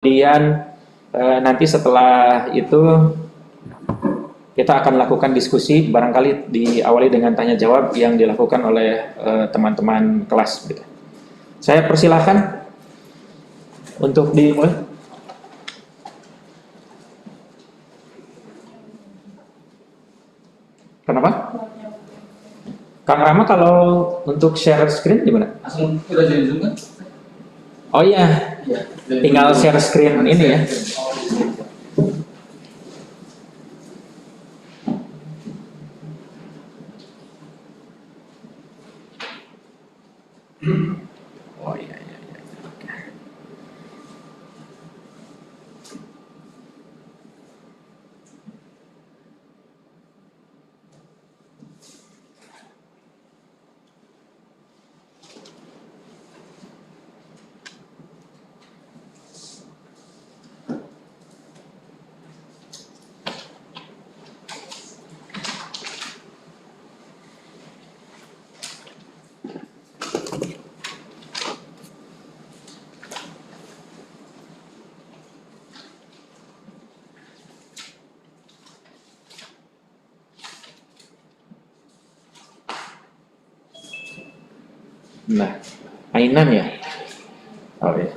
Kemudian nanti setelah itu kita akan lakukan diskusi, barangkali diawali dengan tanya jawab yang dilakukan oleh teman-teman kelas. Gitu. Saya persilahkan untuk dimulai. Kenapa? Kang Rama kalau untuk share screen gimana? Langsung kita jadi Zoom kan? Oh iya, tinggal share screen ini ya. Oh iya, iya, iya. Nah, Ainan ya? Oh ya.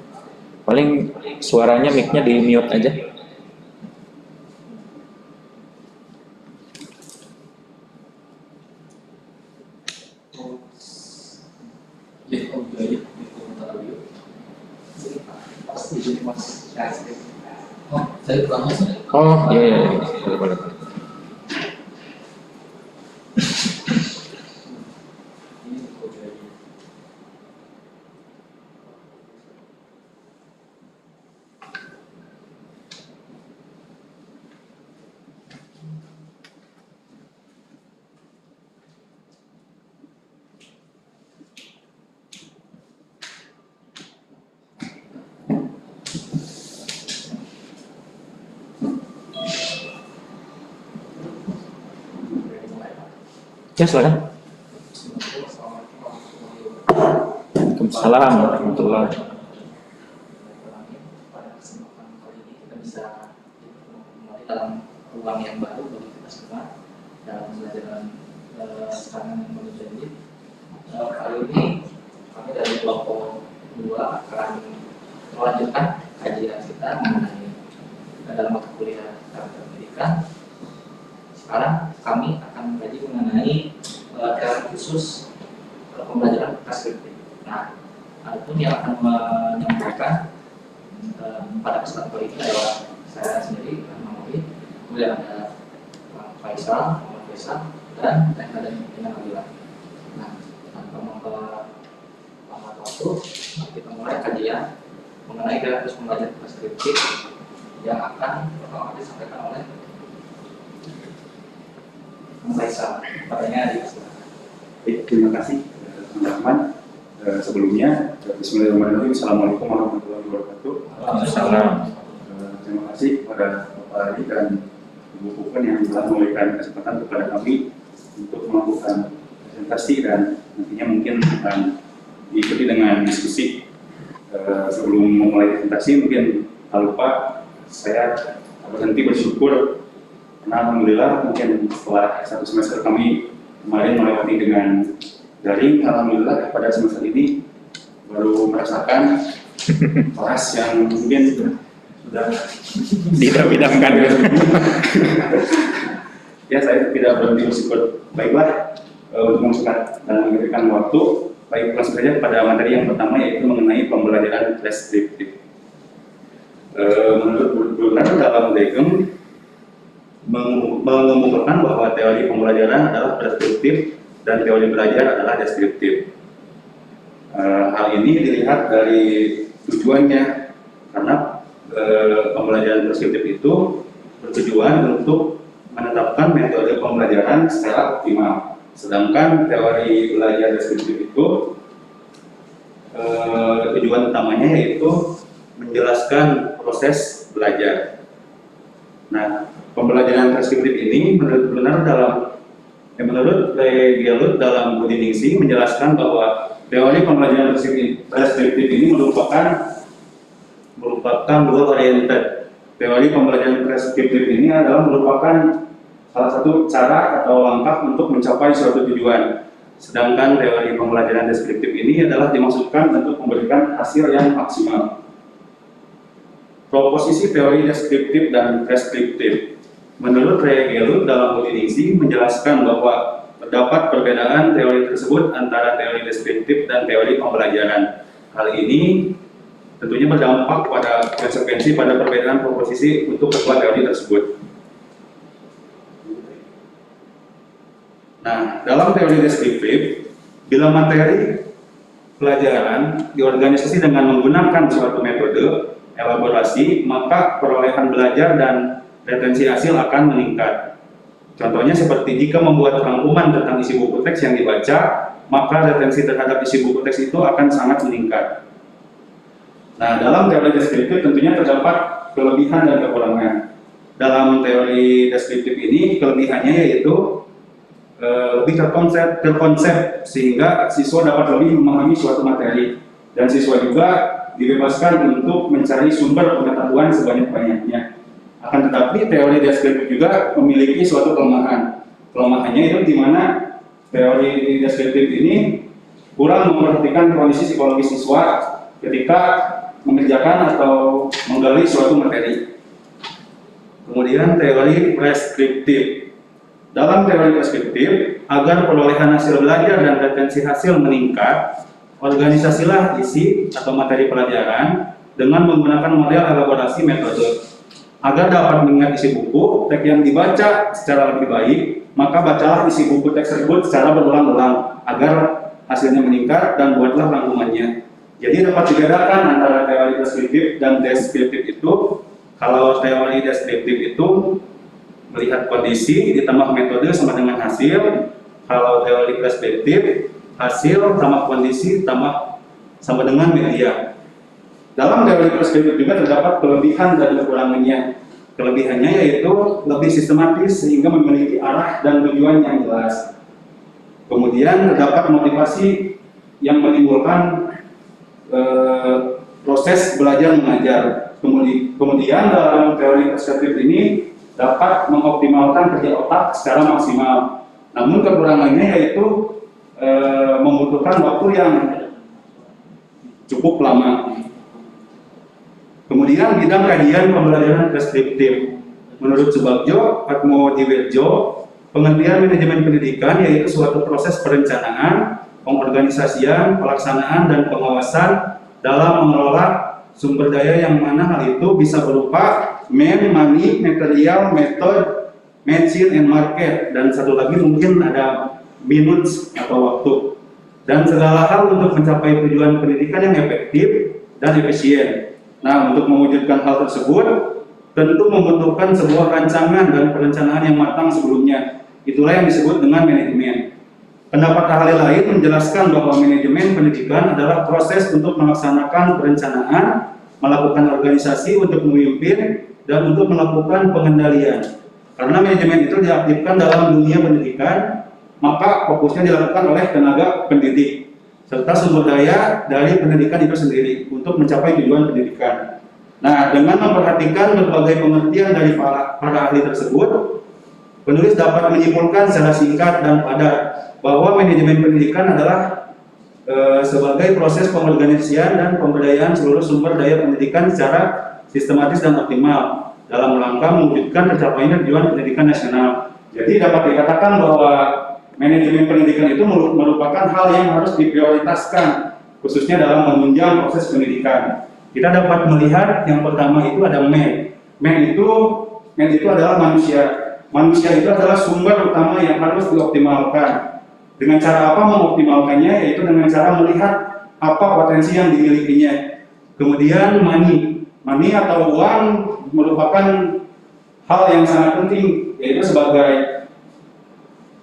Paling suaranya mic-nya di mute aja. Oh, saya kurang masuk. Oh iya iya, iya. Boleh boleh. Ya silakan. Waalaikumsalam warahmatullahi wabarakatuh. Kita bisa kembali dalam ruang yang baru bagi kita semua dalam pembelajaran sekarang yang menuju ini. Kali ini kami dari kelompok 2 akan melanjutkan kajian kita mengenai dalam mata kuliah karakter pendidikan. Sekarang kami akan mengkaji mengenai teori khusus pembelajaran preskriptif. Nah, adapun yang akan menyampaikan pada kesempatan kali ini adalah saya sendiri, Bang Mobi, kemudian ada Bang Faisal, Bang Faisal, dan Tekna dan Nabila. Nah, tanpa memperlama waktu, kita mulai kajian mengenai teori khusus pembelajaran preskriptif yang akan pertama kali disampaikan oleh Faisal, katanya di Baik, terima kasih teman-teman. Sebelumnya, Bismillahirrahmanirrahim. Assalamualaikum warahmatullahi wabarakatuh. Waalaikumsalam. Terima kasih kepada Bapak Ali dan Ibu Pupen yang telah memberikan kesempatan kepada kami untuk melakukan presentasi dan nantinya mungkin akan diikuti dengan diskusi. Sebelum memulai presentasi, mungkin tak lupa saya berhenti bersyukur karena alhamdulillah mungkin setelah 1 semester kami kemarin melewati dengan daring, alhamdulillah pada semester ini baru merasakan kelas yang mungkin sudah Didam-damkan. Ya, saya tidak berhenti bersyukur. Baiklah, untuk mempersingkat dan memberikan waktu, baik langsung saja pada materi yang pertama, yaitu mengenai pembelajaran preskriptif. Menurut Brunner dalam Degem mengemukakan bahwa teori pembelajaran adalah preskriptif dan teori belajar adalah deskriptif. Hal ini dilihat dari tujuannya, karena pembelajaran preskriptif itu bertujuan untuk menetapkan metode pembelajaran secara optimal, sedangkan teori belajar deskriptif itu tujuan utamanya yaitu menjelaskan proses belajar. Nah, pembelajaran preskriptif ini menurut Gelut dalam Budi Ningsih menjelaskan bahwa teori pembelajaran preskriptif ini merupakan merupakan goal oriented. Teori pembelajaran preskriptif ini adalah merupakan salah satu cara atau langkah untuk mencapai suatu tujuan. Sedangkan teori pembelajaran deskriptif ini adalah dimaksudkan untuk memberikan hasil yang maksimal. Proposisi teori deskriptif dan preskriptif. Menurut Ray Gelut dalam uji Ningsi menjelaskan bahwa terdapat perbedaan teori tersebut antara teori deskriptif dan teori pembelajaran. Hal ini tentunya berdampak pada konsekuensi pada perbedaan proposisi untuk kedua teori tersebut. Nah, dalam teori deskriptif, bila materi pelajaran diorganisasi dengan menggunakan suatu metode elaborasi, maka perolehan belajar dan retensi hasil akan meningkat. Contohnya seperti jika membuat rangkuman tentang isi buku teks yang dibaca, maka retensi terhadap isi buku teks itu akan sangat meningkat. Nah, dalam teori deskriptif tentunya terdapat kelebihan dan kekurangan. Dalam teori deskriptif ini, kelebihannya yaitu lebih terkonsep sehingga siswa dapat lebih memahami suatu materi, dan siswa juga dibebaskan untuk mencari sumber pengetahuan sebanyak-banyaknya. Akan tetapi teori deskriptif juga memiliki suatu kelemahan. Kelemahannya itu di mana teori deskriptif ini kurang memperhatikan kondisi psikologis siswa ketika mengerjakan atau menggali suatu materi. Kemudian teori preskriptif. Dalam teori preskriptif, agar perolehan hasil belajar dan retensi hasil meningkat, organisasilah isi atau materi pelajaran dengan menggunakan model elaborasi metode. Agar dapat mengingat isi buku teks yang dibaca secara lebih baik, maka bacalah isi buku teks tersebut secara berulang-ulang agar hasilnya meningkat dan buatlah rangkumannya. Jadi dapat dibedakan antara teori deskriptif dan deskriptif itu. Kalau teori deskriptif itu melihat kondisi ditambah metode sama dengan hasil. Kalau teori preskriptif, hasil tambah kondisi tambah sama dengan media. Dalam teori preskriptif juga terdapat kelebihan dan kekurangannya. Kelebihannya yaitu lebih sistematis sehingga memiliki arah dan tujuan yang jelas. Kemudian terdapat motivasi yang menimbulkan proses belajar mengajar. Kemudian dalam teori preskriptif ini dapat mengoptimalkan kerja otak secara maksimal. Namun kekurangannya yaitu membutuhkan waktu yang cukup lama. Kemudian bidang kajian pembelajaran preskriptif. Menurut Subagjo, Atmodiwirjo, pengertian manajemen pendidikan yaitu suatu proses perencanaan, pengorganisasian, pelaksanaan, dan pengawasan dalam mengelola sumber daya yang mana hal itu bisa berupa money, material, method, machine, and market, dan satu lagi mungkin ada minutes atau waktu, dan segala hal untuk mencapai tujuan pendidikan yang efektif dan efisien. Nah, untuk mewujudkan hal tersebut tentu membutuhkan sebuah rancangan dan perencanaan yang matang sebelumnya. Itulah yang disebut dengan manajemen. Pendapat ahli lain menjelaskan bahwa manajemen pendidikan adalah proses untuk melaksanakan perencanaan, melakukan organisasi untuk memimpin, dan untuk melakukan pengendalian. Karena manajemen itu diaktifkan dalam dunia pendidikan, maka fokusnya dilakukan oleh tenaga pendidik serta sumber daya dari pendidikan itu sendiri untuk mencapai tujuan pendidikan. Nah, dengan memperhatikan berbagai pengertian dari para ahli tersebut, penulis dapat menyimpulkan secara singkat dan padat bahwa manajemen pendidikan adalah sebagai proses pengorganisasian dan pemberdayaan seluruh sumber daya pendidikan secara sistematis dan optimal dalam rangka mewujudkan tercapainya tujuan pendidikan nasional. Jadi dapat dikatakan bahwa manajemen pendidikan itu merupakan hal yang harus diprioritaskan, khususnya dalam menunjang proses pendidikan. Kita dapat melihat yang pertama itu ada man. Man itu adalah manusia. Manusia itu adalah sumber utama yang harus dioptimalkan. Dengan cara apa mengoptimalkannya? Yaitu dengan cara melihat apa potensi yang dimilikinya. Kemudian money atau uang merupakan hal yang sangat penting, yaitu sebagai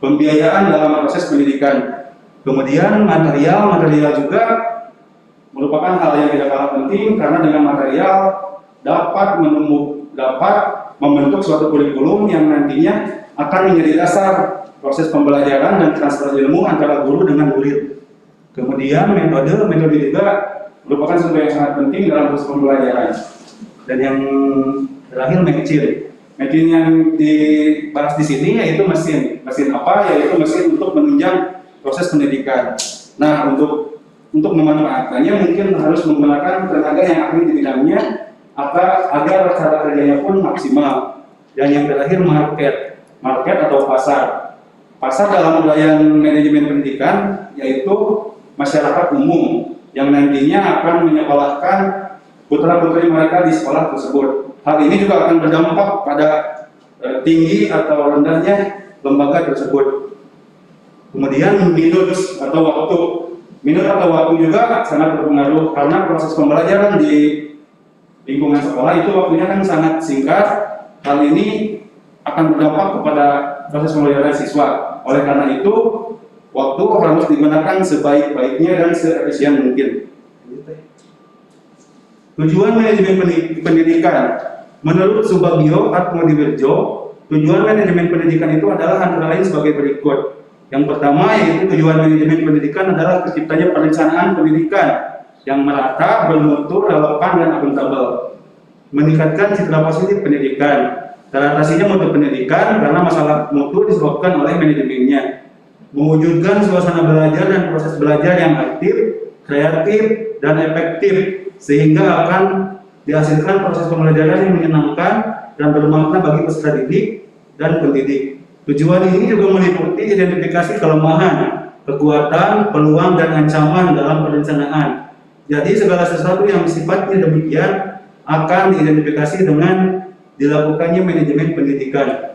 pembiayaan dalam proses pendidikan. Kemudian material juga merupakan hal yang tidak kalah penting, karena dengan material dapat membentuk suatu kurikulum yang nantinya akan menjadi dasar proses pembelajaran dan transfer ilmu antara guru dengan murid. Kemudian metode juga merupakan sesuatu yang sangat penting dalam proses pembelajaran. Dan yang terakhir mesin. Mesin yang dibahas di sini yaitu mesin. Mesin apa? Yaitu mesin untuk menunjang proses pendidikan. Nah, untuk memanfaatkannya mungkin harus menggunakan tenaga yang ahli di bidangnya agar cara kerjanya pun maksimal. Dan yang terakhir market atau pasar. Pasar dalam uraian manajemen pendidikan yaitu masyarakat umum yang nantinya akan menyekolahkan putra-putri mereka di sekolah tersebut. Hal ini juga akan berdampak pada tinggi atau rendahnya lembaga tersebut. Kemudian minut atau waktu juga sangat berpengaruh karena proses pembelajaran di lingkungan sekolah itu waktunya kan sangat singkat. Hal ini akan berdampak kepada proses pembelajaran siswa. Oleh karena itu, waktu harus digunakan sebaik-baiknya dan seefisien mungkin. Tujuan manajemen pendidikan. Menurut Subagio Atmodiwirjo, tujuan manajemen pendidikan itu adalah antara lain sebagai berikut. Yang pertama yaitu tujuan manajemen pendidikan adalah terciptanya perencanaan pendidikan yang merata, bermutu, relevan, dan akuntabel. Meningkatkan citra positif pendidikan. Teratasinya mutu pendidikan karena masalah mutu disebabkan oleh manajemennya. Mewujudkan suasana belajar dan proses belajar yang aktif, kreatif, dan efektif sehingga akan dihasilkan proses pembelajaran yang menyenangkan dan bermakna bagi peserta didik dan pendidik. Tujuan ini juga meliputi identifikasi kelemahan, kekuatan, peluang, dan ancaman dalam perencanaan. Jadi segala sesuatu yang sifatnya demikian akan diidentifikasi dengan dilakukannya manajemen pendidikan.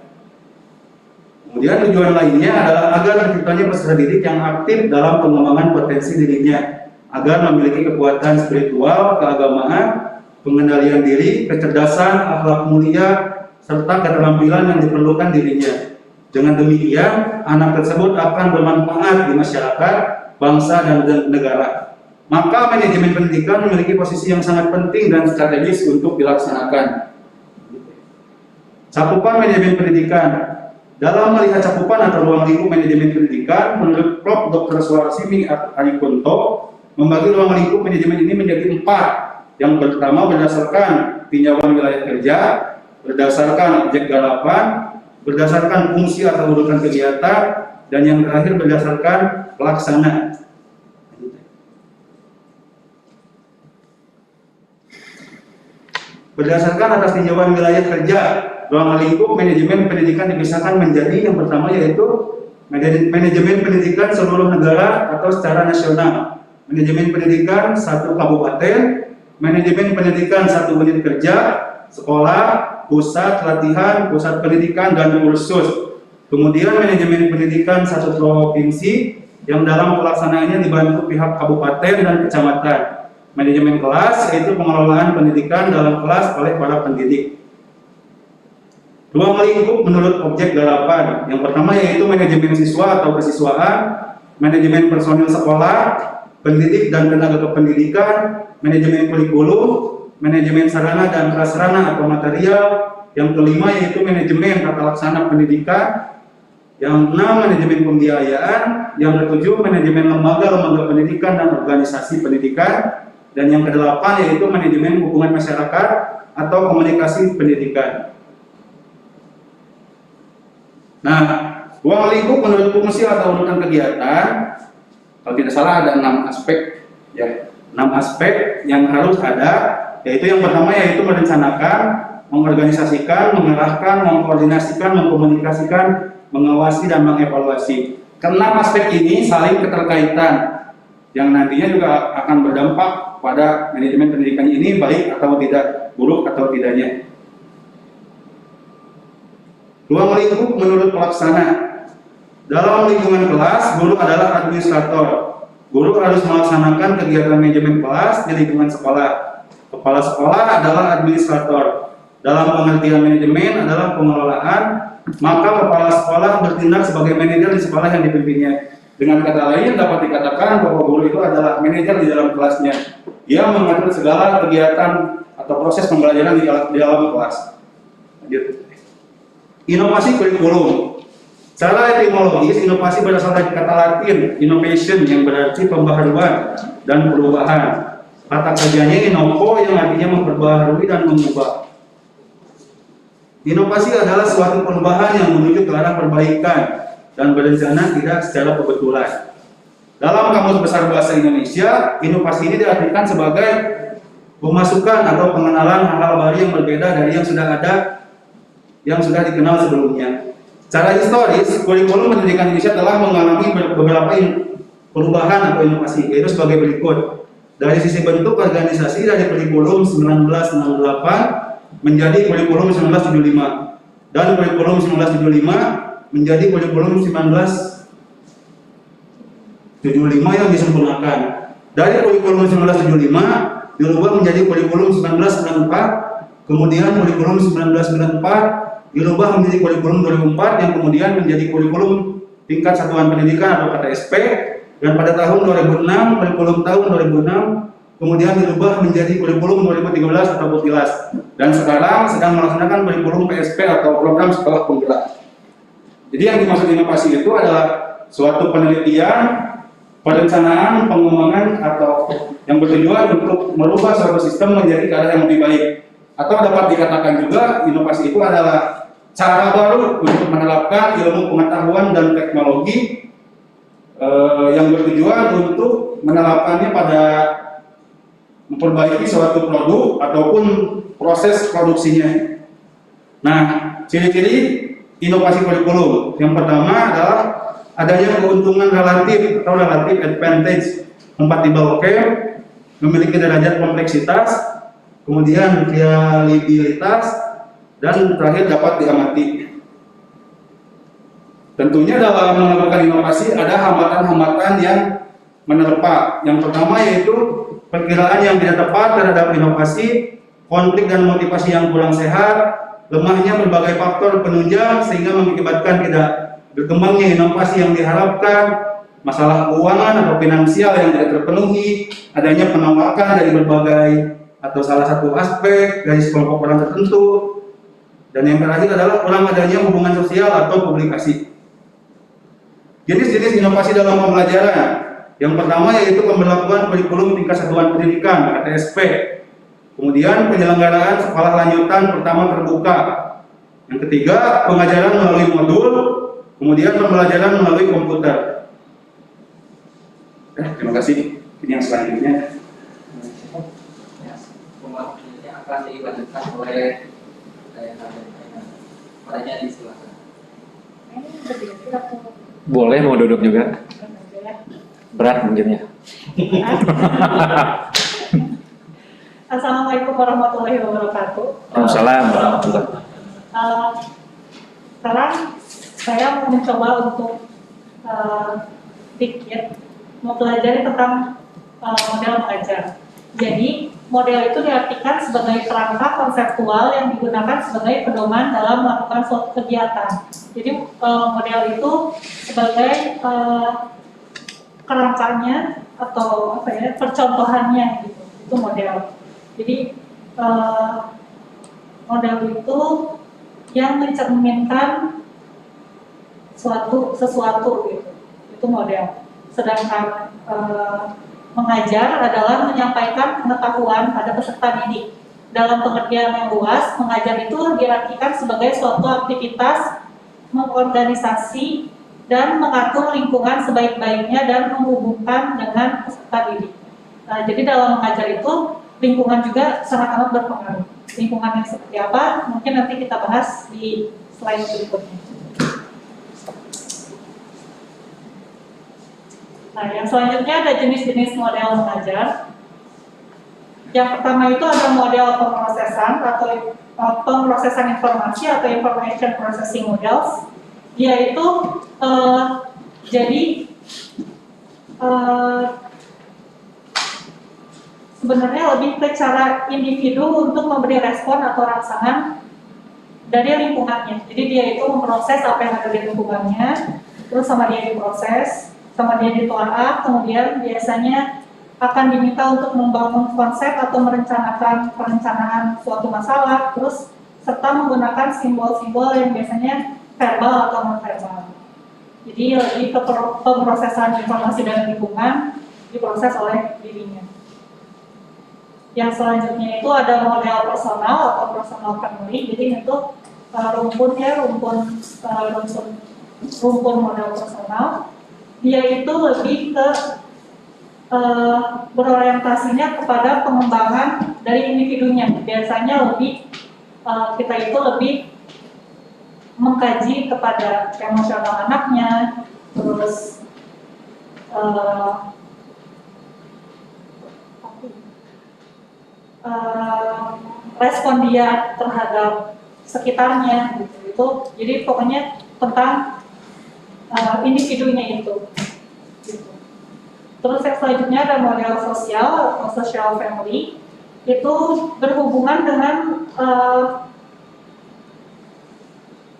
Kemudian tujuan lainnya adalah agar terciptanya peserta didik yang aktif dalam pengembangan potensi dirinya, agar memiliki kekuatan spiritual, keagamaan, pengendalian diri, kecerdasan, akhlak mulia, serta keterampilan yang diperlukan dirinya. Dengan demikian, anak tersebut akan bermanfaat di masyarakat, bangsa, dan negara. Maka manajemen pendidikan memiliki posisi yang sangat penting dan strategis untuk dilaksanakan. Cakupan manajemen pendidikan. Dalam melihat cakupan atau ruang lingkup manajemen pendidikan, menurut Prof. Dr. Suarsini Arikunto, membagi ruang lingkup manajemen ini menjadi 4. Yang pertama berdasarkan tinjauan wilayah kerja, berdasarkan objek garapan, berdasarkan fungsi atau urutan kegiatan, dan yang terakhir berdasarkan pelaksana. Berdasarkan atas tinjauan wilayah kerja, ruang lingkup manajemen pendidikan dipisahkan menjadi yang pertama yaitu manajemen pendidikan seluruh negara atau secara nasional, manajemen pendidikan satu kabupaten, manajemen pendidikan satu unit kerja, sekolah, pusat latihan, pusat pendidikan, dan kursus. Kemudian manajemen pendidikan satu provinsi yang dalam pelaksanaannya dibantu pihak kabupaten dan kecamatan. Manajemen kelas yaitu pengelolaan pendidikan dalam kelas oleh para pendidik. Ruang lingkup menurut objek garapan. Yang pertama yaitu manajemen siswa atau kesiswaan, manajemen personil sekolah, pendidik dan tenaga kependidikan, manajemen kurikulum, manajemen sarana dan prasarana atau material. Yang kelima yaitu manajemen tata laksana pendidikan. Yang enam manajemen pembiayaan. Yang ketujuh manajemen lembaga pendidikan dan organisasi pendidikan. Dan yang kedelapan yaitu manajemen hubungan masyarakat atau komunikasi pendidikan. Nah, ruang lingkup menurut fungsi atau urutan kegiatan, kalau tidak salah ada 6 aspek, ya, 6 aspek yang harus ada, yaitu yang pertama yaitu merencanakan, mengorganisasikan, mengarahkan, mengkoordinasikan, mengkomunikasikan, mengawasi, dan mengevaluasi. Keenam aspek ini saling keterkaitan, yang nantinya juga akan berdampak pada manajemen pendidikan ini baik atau tidak, buruk atau tidaknya. Ruang lingkup menurut pelaksana. Dalam lingkungan kelas, guru adalah administrator. Guru harus melaksanakan kegiatan manajemen kelas di lingkungan sekolah. Kepala sekolah adalah administrator. Dalam pengertian manajemen adalah pengelolaan, maka kepala sekolah bertindak sebagai manajer di sekolah yang dipimpinnya. Dengan kata lain, dapat dikatakan bahwa guru itu adalah manajer di dalam kelasnya. Dia mengatur segala kegiatan atau proses pembelajaran di dalam kelas. Lanjut. Inovasi kurikulum. Secara etimologis, inovasi berasal dari kata Latin innovation yang berarti pembaharuan dan perubahan. Kata kerjanya Innoko yang artinya memperbaharui dan mengubah. Inovasi adalah suatu perubahan yang menuju ke arah perbaikan dan berencana tidak secara kebetulan. Dalam Kamus Besar Bahasa Indonesia, inovasi ini diartikan sebagai pemasukan atau pengenalan hal-hal baru yang berbeda dari yang sudah ada, yang sudah dikenal sebelumnya. Secara historis, kurikulum pendidikan Indonesia telah mengalami beberapa perubahan atau inovasi, yaitu sebagai berikut. Dari sisi bentuk organisasi dari kurikulum 1968 menjadi kurikulum 1975 dan kurikulum 1975 menjadi kurikulum 1975 yang disempurnakan. Dari kurikulum 1975 dirubah menjadi kurikulum 1994, kemudian kurikulum 1994 dirubah menjadi kurikulum 2004 yang kemudian menjadi kurikulum tingkat satuan pendidikan atau KTSP, dan pada tahun 2006 kurikulum tahun 2006 kemudian dirubah menjadi kurikulum 2013 atau PUTILAS, dan sekarang sedang melaksanakan kurikulum PSP atau program sekolah penggerak. Jadi yang dimaksud inovasi itu adalah suatu penelitian, perencanaan, pengembangan atau yang bertujuan untuk merubah suatu sistem menjadi ke arah yang lebih baik. Atau dapat dikatakan juga inovasi itu adalah cara baru untuk menerapkan ilmu pengetahuan dan teknologi yang bertujuan untuk menerapkannya pada memperbaiki suatu produk ataupun proses produksinya. Nah, ciri-ciri inovasi kurikulum yang pertama adalah adanya keuntungan relatif atau relative advantage, compatible care, memiliki derajat kompleksitas, kemudian reliabilitas, dan terakhir dapat diamati. Tentunya dalam melakukan inovasi ada hambatan-hambatan yang menerpa. Yang pertama yaitu perkiraan yang tidak tepat terhadap inovasi, konflik dan motivasi yang kurang sehat, lemahnya berbagai faktor penunjang sehingga mengakibatkan tidak berkembangnya inovasi yang diharapkan, masalah keuangan atau finansial yang tidak terpenuhi, adanya penolakan dari berbagai atau salah satu aspek dari sekelompok orang tertentu, dan yang terakhir adalah kurang adanya hubungan sosial atau publikasi. Jenis-jenis inovasi dalam pembelajaran. Yang pertama yaitu pemberlakuan kurikulum tingkat satuan pendidikan (KTSP). Kemudian penyelenggaraan sekolah lanjutan pertama terbuka. Yang ketiga, pengajaran melalui modul. Kemudian pembelajaran melalui komputer. Terima kasih. Ini yang selanjutnya. Pembahasan ini akan dilanjutkan oleh Padanya di silakan. Boleh mau duduk juga. Berat mungkin ya. Assalamualaikum warahmatullahi wabarakatuh. Waalaikumsalam warahmatullahi wabarakatuh. Sekarang saya mau mencoba untuk sedikit mempelajari tentang model mengajar. Jadi model itu diartikan sebagai kerangka konseptual yang digunakan sebagai pedoman dalam melakukan suatu kegiatan. Jadi model itu sebagai kerangkanya atau apa ya, percontohannya gitu. Itu model. Jadi model itu yang mencerminkan sesuatu gitu. Itu model. Sedangkan mengajar adalah menyampaikan pengetahuan pada peserta didik. Dalam pengertian yang luas, mengajar itu diartikan sebagai suatu aktivitas mengorganisasi dan mengatur lingkungan sebaik-baiknya dan menghubungkan dengan peserta didik. Nah, jadi dalam mengajar itu lingkungan juga sangat-sangat berpengaruh. Lingkungan yang seperti apa? Mungkin nanti kita bahas di slide berikutnya. Nah, yang selanjutnya ada jenis-jenis model mengajar. Yang pertama itu ada model pemrosesan atau pemrosesan informasi atau information processing models. Dia itu sebenarnya lebih ke cara individu untuk memberi respon atau rangsangan dari lingkungannya. Jadi dia itu memproses apa yang ada di lingkungannya, terus sama dia diproses, sama dia ditelaah, kemudian biasanya akan diminta untuk membangun konsep atau merencanakan perencanaan suatu masalah, terus serta menggunakan simbol-simbol yang biasanya verbal atau non-verbal. Jadi lebih ke pemrosesan informasi dan lingkungan diproses oleh dirinya. Yang selanjutnya itu ada model personal atau personal family. Jadi itu rumpun model personal. Dia itu lebih ke berorientasinya kepada pengembangan dari individunya. Biasanya kita itu lebih mengkaji kepada emosional anaknya, terus respon dia terhadap sekitarnya gitu. Itu jadi pokoknya tentang individunya itu gitu. Terus yang selanjutnya ada model sosial atau social family. Itu berhubungan dengan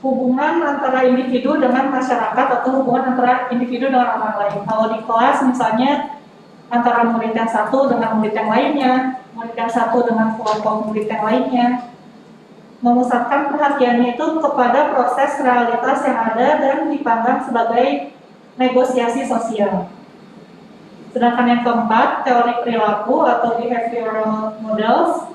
hubungan antara individu dengan masyarakat atau hubungan antara individu dengan orang lain. Kalau di kelas misalnya antara murid yang satu dengan murid yang lainnya, murid yang satu dengan kelompok murid yang lainnya, memusatkan perhatiannya itu kepada proses realitas yang ada dan dipandang sebagai negosiasi sosial. Sedangkan yang keempat, teori perilaku atau behavioral models,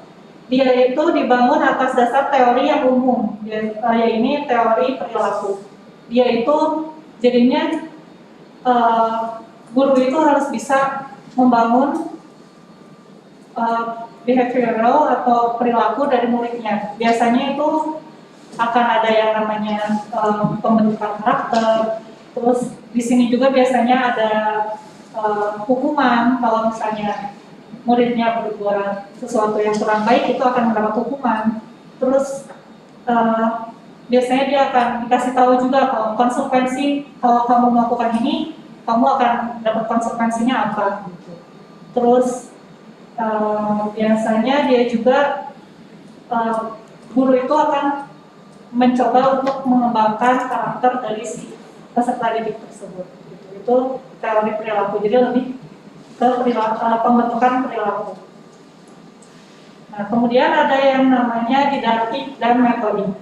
dia itu dibangun atas dasar teori yang umum, yaitu teori perilaku. Dia itu jadinya guru itu harus bisa membangun behavioral atau perilaku dari muridnya. Biasanya itu akan ada yang namanya pembentukan karakter. Terus di sini juga biasanya ada hukuman. Kalau misalnya muridnya berbuat sesuatu yang kurang baik, itu akan mendapat hukuman. Terus biasanya dia akan dikasih tahu juga kalau konsekuensi kalau kamu melakukan ini, kamu akan dapat konsekuensinya apa. Gitu. Terus biasanya dia juga guru itu akan mencoba untuk mengembangkan karakter dari si peserta didik tersebut. Gitu. Itu teori perilaku. Jadi lebih ke pembentukan perilaku. Nah, kemudian ada yang namanya didaktik dan metodik.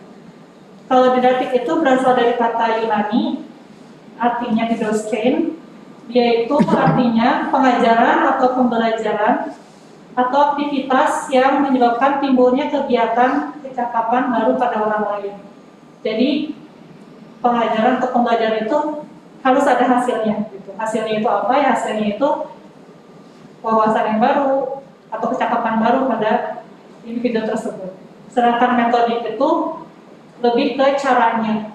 Kalau didaktik itu berasal dari kata Yunani, artinya didoskein. Dia itu artinya pengajaran atau pembelajaran atau aktivitas yang menyebabkan timbulnya kegiatan kecakapan baru pada orang lain. Jadi pengajaran atau pembelajaran itu harus ada hasilnya. Gitu. Hasilnya itu apa? Ya hasilnya itu wawasan yang baru atau kecakapan baru pada individu tersebut. Sedangkan metodik itu lebih ke caranya,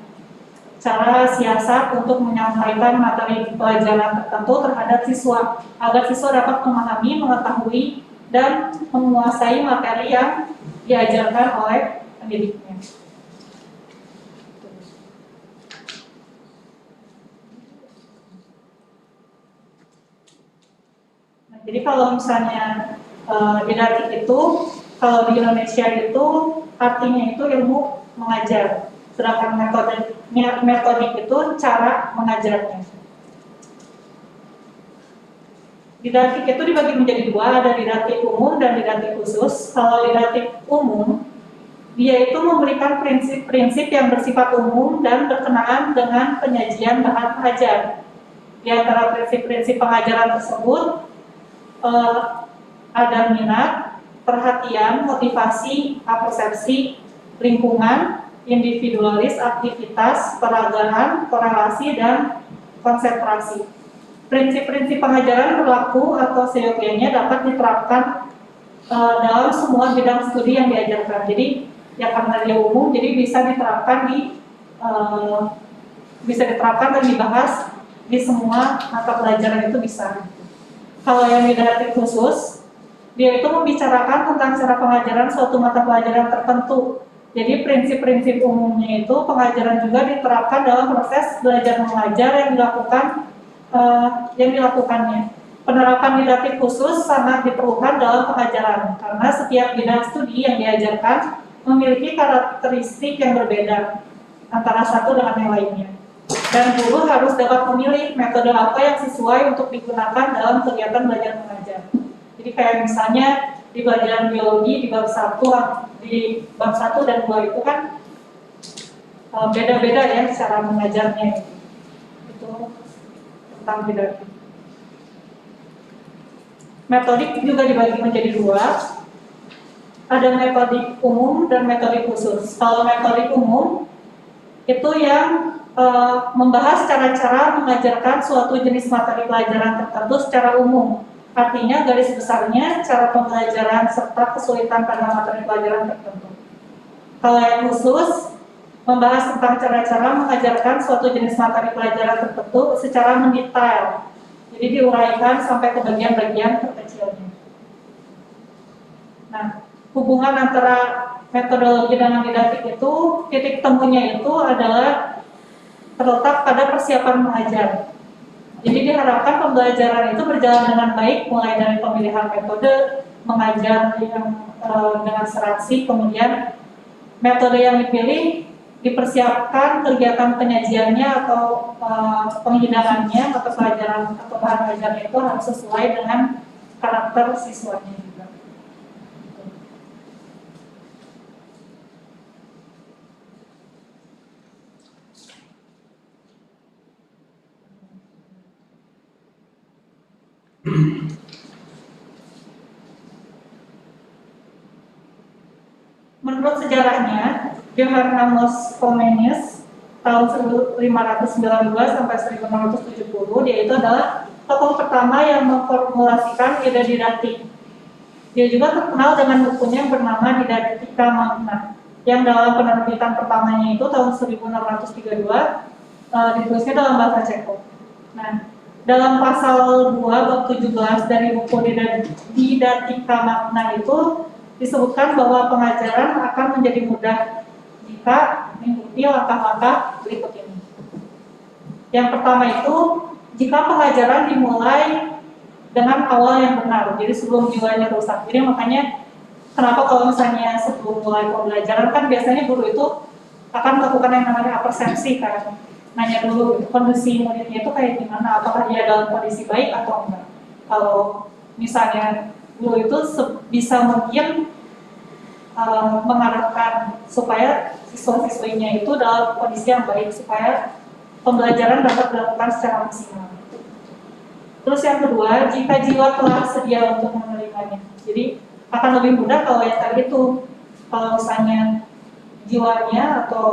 cara siasat untuk menyampaikan materi pelajaran tertentu terhadap siswa agar siswa dapat memahami, mengetahui, dan menguasai materi yang diajarkan oleh pendidiknya. Nah, jadi kalau misalnya didaktik itu, kalau di Indonesia itu artinya itu ilmu mengajar, sedangkan metodik itu cara mengajarnya. Didaktik itu dibagi menjadi dua, ada didaktik umum dan didaktik khusus. Kalau didaktik umum, dia itu memberikan prinsip-prinsip yang bersifat umum dan berkenaan dengan penyajian bahan ajar. Di antara prinsip-prinsip pengajaran tersebut ada minat, perhatian, motivasi, persepsi, lingkungan, individualis, aktivitas, peragaan, korelasi, dan konsentrasi. Prinsip-prinsip pengajaran berlaku atau seyogianya dapat diterapkan dalam semua bidang studi yang diajarkan. Jadi ya karena dia umum, jadi bisa diterapkan dan dibahas di semua mata pelajaran itu bisa. Kalau yang didaktik khusus, dia itu membicarakan tentang cara pengajaran suatu mata pelajaran tertentu. Jadi prinsip-prinsip umumnya itu pengajaran juga diterapkan dalam proses belajar mengajar yang dilakukannya. Penerapan didaktik khusus sangat diperlukan dalam pengajaran karena setiap bidang studi yang diajarkan memiliki karakteristik yang berbeda antara satu dengan yang lainnya. Dan guru harus dapat memilih metode apa yang sesuai untuk digunakan dalam kegiatan belajar mengajar. Jadi kayak misalnya di pelajaran biologi di bab 1 dan 2 itu kan beda-beda ya cara mengajarnya. Itu tentang didaktik. Metodik juga dibagi menjadi dua. ada metodik umum dan metodik khusus. Kalau metodik umum itu yang membahas cara-cara mengajarkan suatu jenis materi pelajaran tertentu secara umum. Artinya garis besarnya cara pembelajaran serta kesulitan pada materi pelajaran tertentu. Kalau yang khusus membahas tentang cara-cara mengajarkan suatu jenis materi pelajaran tertentu secara mendetail. Jadi diuraikan sampai ke bagian-bagian terkecilnya. Nah, hubungan antara metodologi dengan didaktik itu, titik temunya itu adalah terletak pada persiapan mengajar. Jadi diharapkan pembelajaran itu berjalan dengan baik, mulai dari pemilihan metode, mengajar yang dengan serasi, kemudian metode yang dipilih, dipersiapkan kegiatan penyajiannya atau penghidangannya atau pelajaran atau bahan ajarnya itu harus sesuai dengan karakter siswanya juga. Menurut sejarahnya, Johannes Comenius tahun 1592 sampai 1670, dia itu adalah tokoh pertama yang memformulasikan ide didaktik. Dia juga terkenal dengan bukunya yang bernama Didaktika Magna, yang dalam penerbitan pertamanya itu tahun 1632 ditulisnya dalam bahasa Ceko. Nah, dalam pasal 2 bab 17 dari buku Didaktika Magna itu disebutkan bahwa pengajaran akan menjadi mudah jika mengikuti langkah-langkah berikut ini. Yang pertama itu, jika pengajaran dimulai dengan awal yang benar, jadi sebelum jiwanya rusak. Jadi makanya kenapa kalau misalnya sebelum mulai pembelajaran kan biasanya guru itu akan melakukan yang namanya apersensi kan, nanya dulu kondisi muridnya itu kayak gimana, apakah dia dalam kondisi baik atau enggak. Kalau misalnya guru itu bisa mungkin mengarahkan supaya siswa-siswinya itu dalam kondisi yang baik supaya pembelajaran dapat dilakukan secara maksimal. Terus yang kedua, jika jiwa telah sedia untuk menerimanya, jadi akan lebih mudah kalau yang tadi itu, kalau misalnya jiwanya atau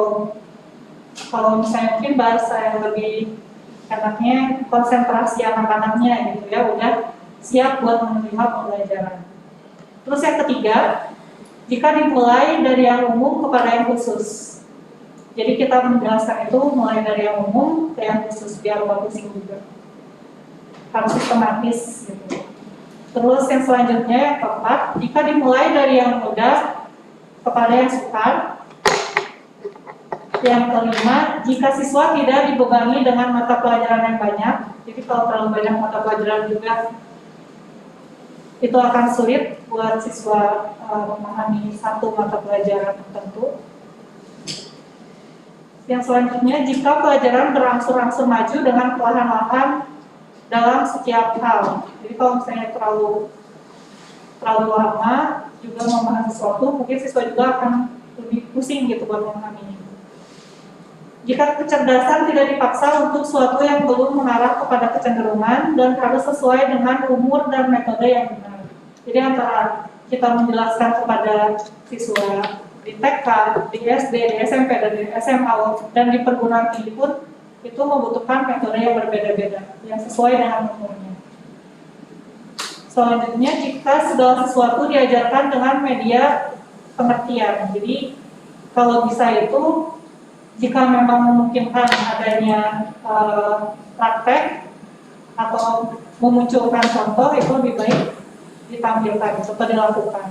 kalau misalnya mungkin bahasa yang lebih enaknya konsentrasi anak-anaknya gitu ya, udah siap buat menerima pembelajaran. Terus yang ketiga, jika dimulai dari yang umum kepada yang khusus. Jadi kita menjelaskan itu mulai dari yang umum ke yang khusus biar bagus juga. Harus sistematis gitu. Terus yang selanjutnya yang keempat, jika dimulai dari yang mudah kepada yang sukar. Yang kelima, jika siswa tidak dibebani dengan mata pelajaran yang banyak, jadi kalau terlalu banyak mata pelajaran juga itu akan sulit buat siswa memahami satu mata pelajaran tertentu. Yang selanjutnya, jika pelajaran berangsur-angsur maju dengan perlahan-lahan dalam setiap hal. Jadi kalau misalnya terlalu lama juga memahami sesuatu, mungkin siswa juga akan lebih pusing gitu buat memahaminya. Jika kecerdasan tidak dipaksa untuk sesuatu yang belum mengarah kepada kecenderungan dan harus sesuai dengan umur dan metode yang benar. Jadi antara kita menjelaskan kepada siswa di TK, di SD, di SMP, dan di SMA, dan di perguruan tinggi pun itu membutuhkan metode yang berbeda-beda, yang sesuai dengan umurnya. Selanjutnya, jika segala sesuatu diajarkan dengan media pengertian. Jadi kalau bisa itu, jika memang memungkinkan adanya praktek atau memunculkan contoh, itu lebih baik ditampilkan atau dilakukan.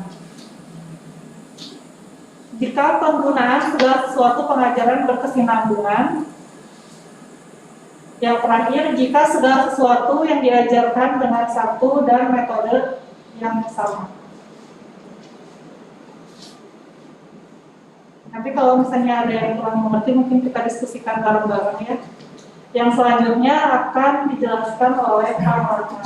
Jika penggunaan segala sesuatu pengajaran berkesinambungan. Yang terakhir, jika segala sesuatu yang diajarkan dengan satu dan metode yang sama. Nanti kalau misalnya ada yang kurang mengerti, mungkin kita diskusikan bareng-bareng ya. Yang selanjutnya akan dijelaskan oleh Pak Martin.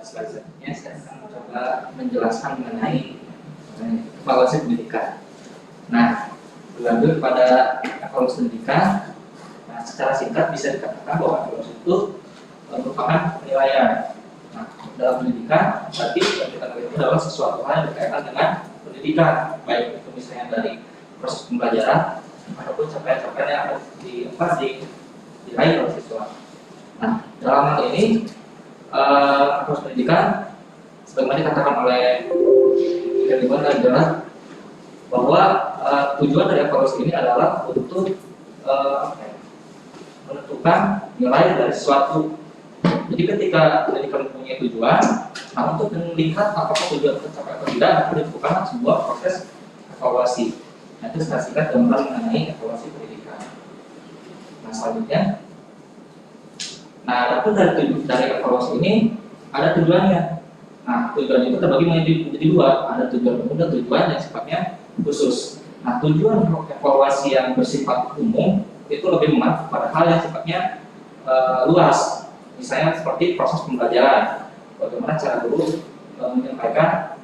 Selanjutnya saya akan mencoba menjelaskan mengenai evaluasi pendidikan. Nah, berlanjut pada evaluasi pendidikan. Nah, secara singkat bisa dikatakan bahwa evaluasi itu merupakan penilaian. Nah, dalam pendidikan, berarti yang kita lihat itu adalah sesuatu hal yang berkaitan dengan pendidikan, baik itu misalnya dari proses pembelajaran ataupun capaian-capaian yang ada diraih oleh siswa. Nah, dalam hal ini proses pendidikan, sebagaimana dikatakan oleh Kevin adalah bahwa tujuan dari evaluasi ini adalah untuk menentukan nilai dari sesuatu. Jadi ketika pendidikan mempunyai tujuan, nah untuk melihat apakah tujuan tercapai atau tidak, akan dilakukan sebuah proses evaluasi. Nah, itu secara singkat gambaran mengenai evaluasi pendidikan. Nah, selanjutnya, nah adapun dari evaluasi ini ada tujuannya. Nah, tujuan itu terbagi menjadi dua, ada tujuan umum dan tujuan yang sifatnya khusus. Nah, tujuan evaluasi yang bersifat umum itu lebih mengarah pada hal yang sifatnya luas. Misalnya seperti proses pembelajaran, bagaimana cara guru menyampaikan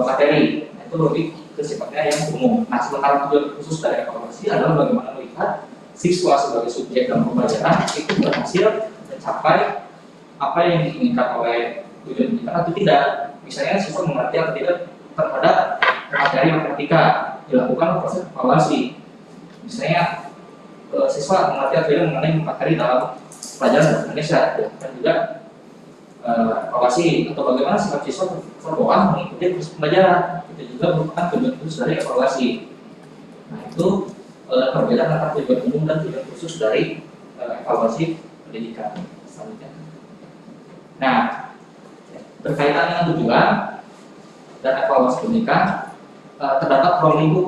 materi, nah, itu lebih ke sifatnya yang umum. Nah, sementara tujuan khusus dari evaluasi adalah bagaimana melihat siswa sebagai subjek dalam pembelajaran itu berhasil mencapai apa yang diinginkan oleh tujuan pendidikan atau tidak. Misalnya siswa mengerti atau tidak terhadap materi matematika, dilakukan proses evaluasi. Misalnya siswa mengerti atau tidak mengenai materi dalam pelajaran bahasa Indonesia, dan juga evaluasi atau bagaimana sikap siswa terbawa mengikuti proses pembelajaran, itu juga merupakan tujuan khusus dari evaluasi. Nah, itu perbedaan antara tujuan umum dan tujuan khusus dari evaluasi pendidikan. Selanjutnya, nah berkaitan dengan tujuan dan evaluasi pendidikan, terdapat ruang lingkup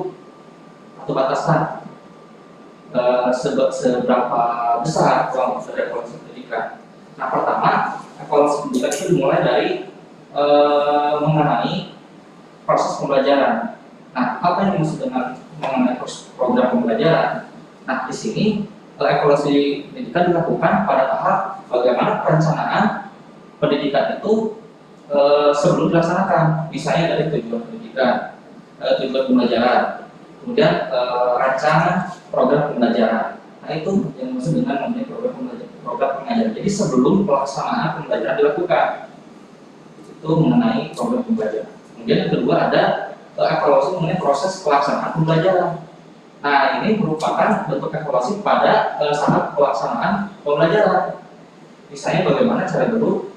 atau batasan seberapa besar ruang dari evaluasi pendidikan. Nah, pertama, evaluasi pendidikan itu dimulai dari mengenai proses pembelajaran. Nah, apa yang dimaksud dengan mengenai program pembelajaran? Nah, di sini evaluasi pendidikan dilakukan pada tahap bagaimana perencanaan pendidikan itu sebelum dilaksanakan. Misalnya dari tujuan pendidikan, tujuan pembelajaran, kemudian rancangan program pembelajaran. Nah, itu yang maksud dengan namanya program pengajaran. Jadi sebelum pelaksanaan pembelajaran dilakukan, itu mengenai program pembelajaran. Kemudian yang kedua ada evaluasi mengenai proses pelaksanaan pembelajaran. Nah, ini merupakan bentuk evaluasi pada saat pelaksanaan pembelajaran. Misalnya bagaimana cara guru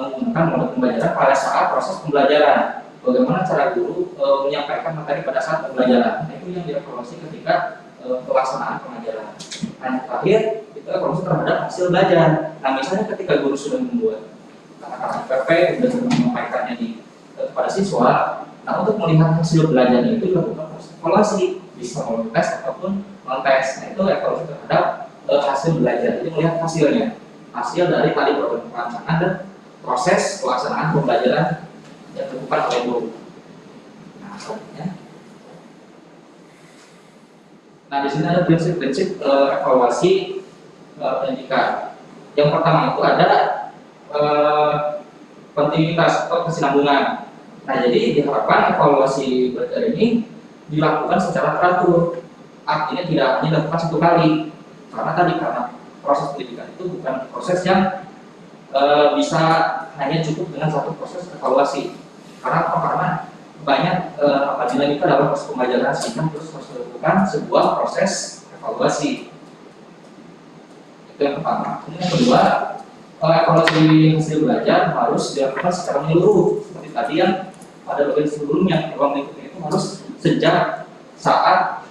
menggunakan model pembelajaran pada saat proses pembelajaran. Bagaimana cara guru menyampaikan materi pada saat pembelajaran. Nah, itu yang dievaluasi ketika pelaksanaan pengajaran. Nah, yang terakhir itu evaluasi terhadap hasil belajar. Nah, misalnya ketika guru sudah membuat kata-kata PP dan sudah menyampaikannya kepada siswa, nah untuk melihat hasil belajarnya itu dilakukan proses evaluasi, bisa melalui tes ataupun non tes. Nah, itu evaluasi terhadap hasil belajar. Jadi melihat hasilnya, hasil dari tadi program perancangan dan proses pelaksanaan pembelajaran yang dilakukan oleh guru. Nah, selanjutnya. Nah, di sini ada prinsip-prinsip evaluasi pendidikan. Yang pertama itu ada kontinuitas atau kesinambungan. Nah, jadi diharapkan evaluasi belajar ini dilakukan secara teratur. Artinya tidak hanya dilakukan satu kali. Karena proses pendidikan itu bukan proses yang bisa hanya cukup dengan satu proses evaluasi. Karena apa? Karena banyak dinamika dalam proses pembelajaran, sehingga terus harus dilakukan sebuah proses evaluasi. Itu yang pertama. Kemudian yang kedua, evaluasi hasil belajar harus dilakukan secara menyeluruh. Seperti tadi yang pada bagian sebelumnya, ruang lingkupnya itu harus sejak saat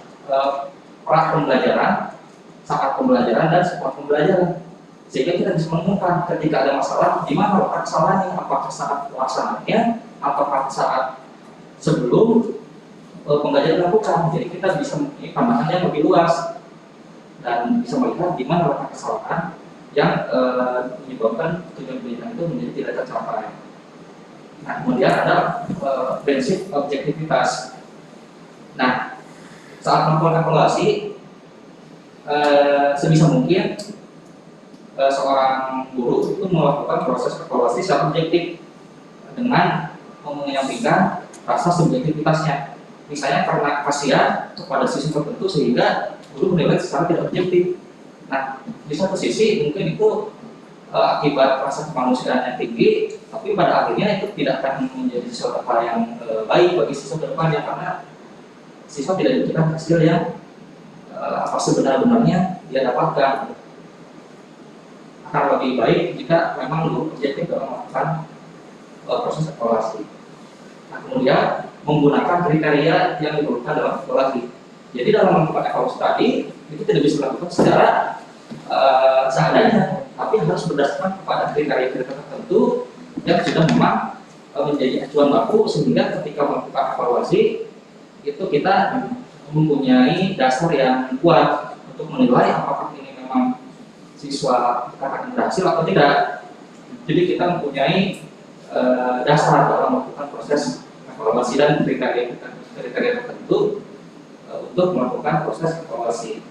pra pembelajaran, saat pembelajaran dan setelah pembelajaran. Sehingga kita bisa menemukan ketika ada masalah, di mana letak kesalahannya, apakah saat pelaksanaannya, apakah saat sebelum pembelajaran dilakukan. Jadi kita bisa mempunyai pandangan yang lebih luas dan bisa melihat di mana letak kesalahan yang menyebabkan tujuan pendidikan itu menjadi tidak tercapai. Nah, kemudian ada prinsip objektivitas. Nah, saat melakukan evaluasi, sebisa mungkin seorang guru itu melakukan proses evaluasi secara objektif dengan menyampingkan rasa subjektivitasnya. Misalnya karena kasihan kepada siswa tertentu sehingga guru menilai secara tidak objektif. Nah, di satu sisi mungkin itu akibat rasa kemanusiaan yang tinggi, tapi pada akhirnya itu tidak akan menjadi sesuatu hal yang baik bagi siswa ke depannya, karena siswa tidak diberikan hasil yang apa sebenar-benarnya dia dapatkan. Akan lebih baik jika memang guru objektif dalam melakukan proses evaluasi. Nah, kemudian menggunakan kriteria yang diperlukan dalam evaluasi. Jadi dalam melakukan evaluasi tadi itu tidak bisa dilakukan secara seadanya, tapi harus berdasarkan kepada kriteria-kriteria tertentu yang sudah memang menjadi acuan baku, sehingga ketika melakukan evaluasi itu kita mempunyai dasar yang kuat untuk menilai apakah ini memang siswa akan berhasil atau tidak. Jadi kita mempunyai dasar dalam melakukan proses evaluasi dan kriteria tertentu untuk melakukan proses evaluasi.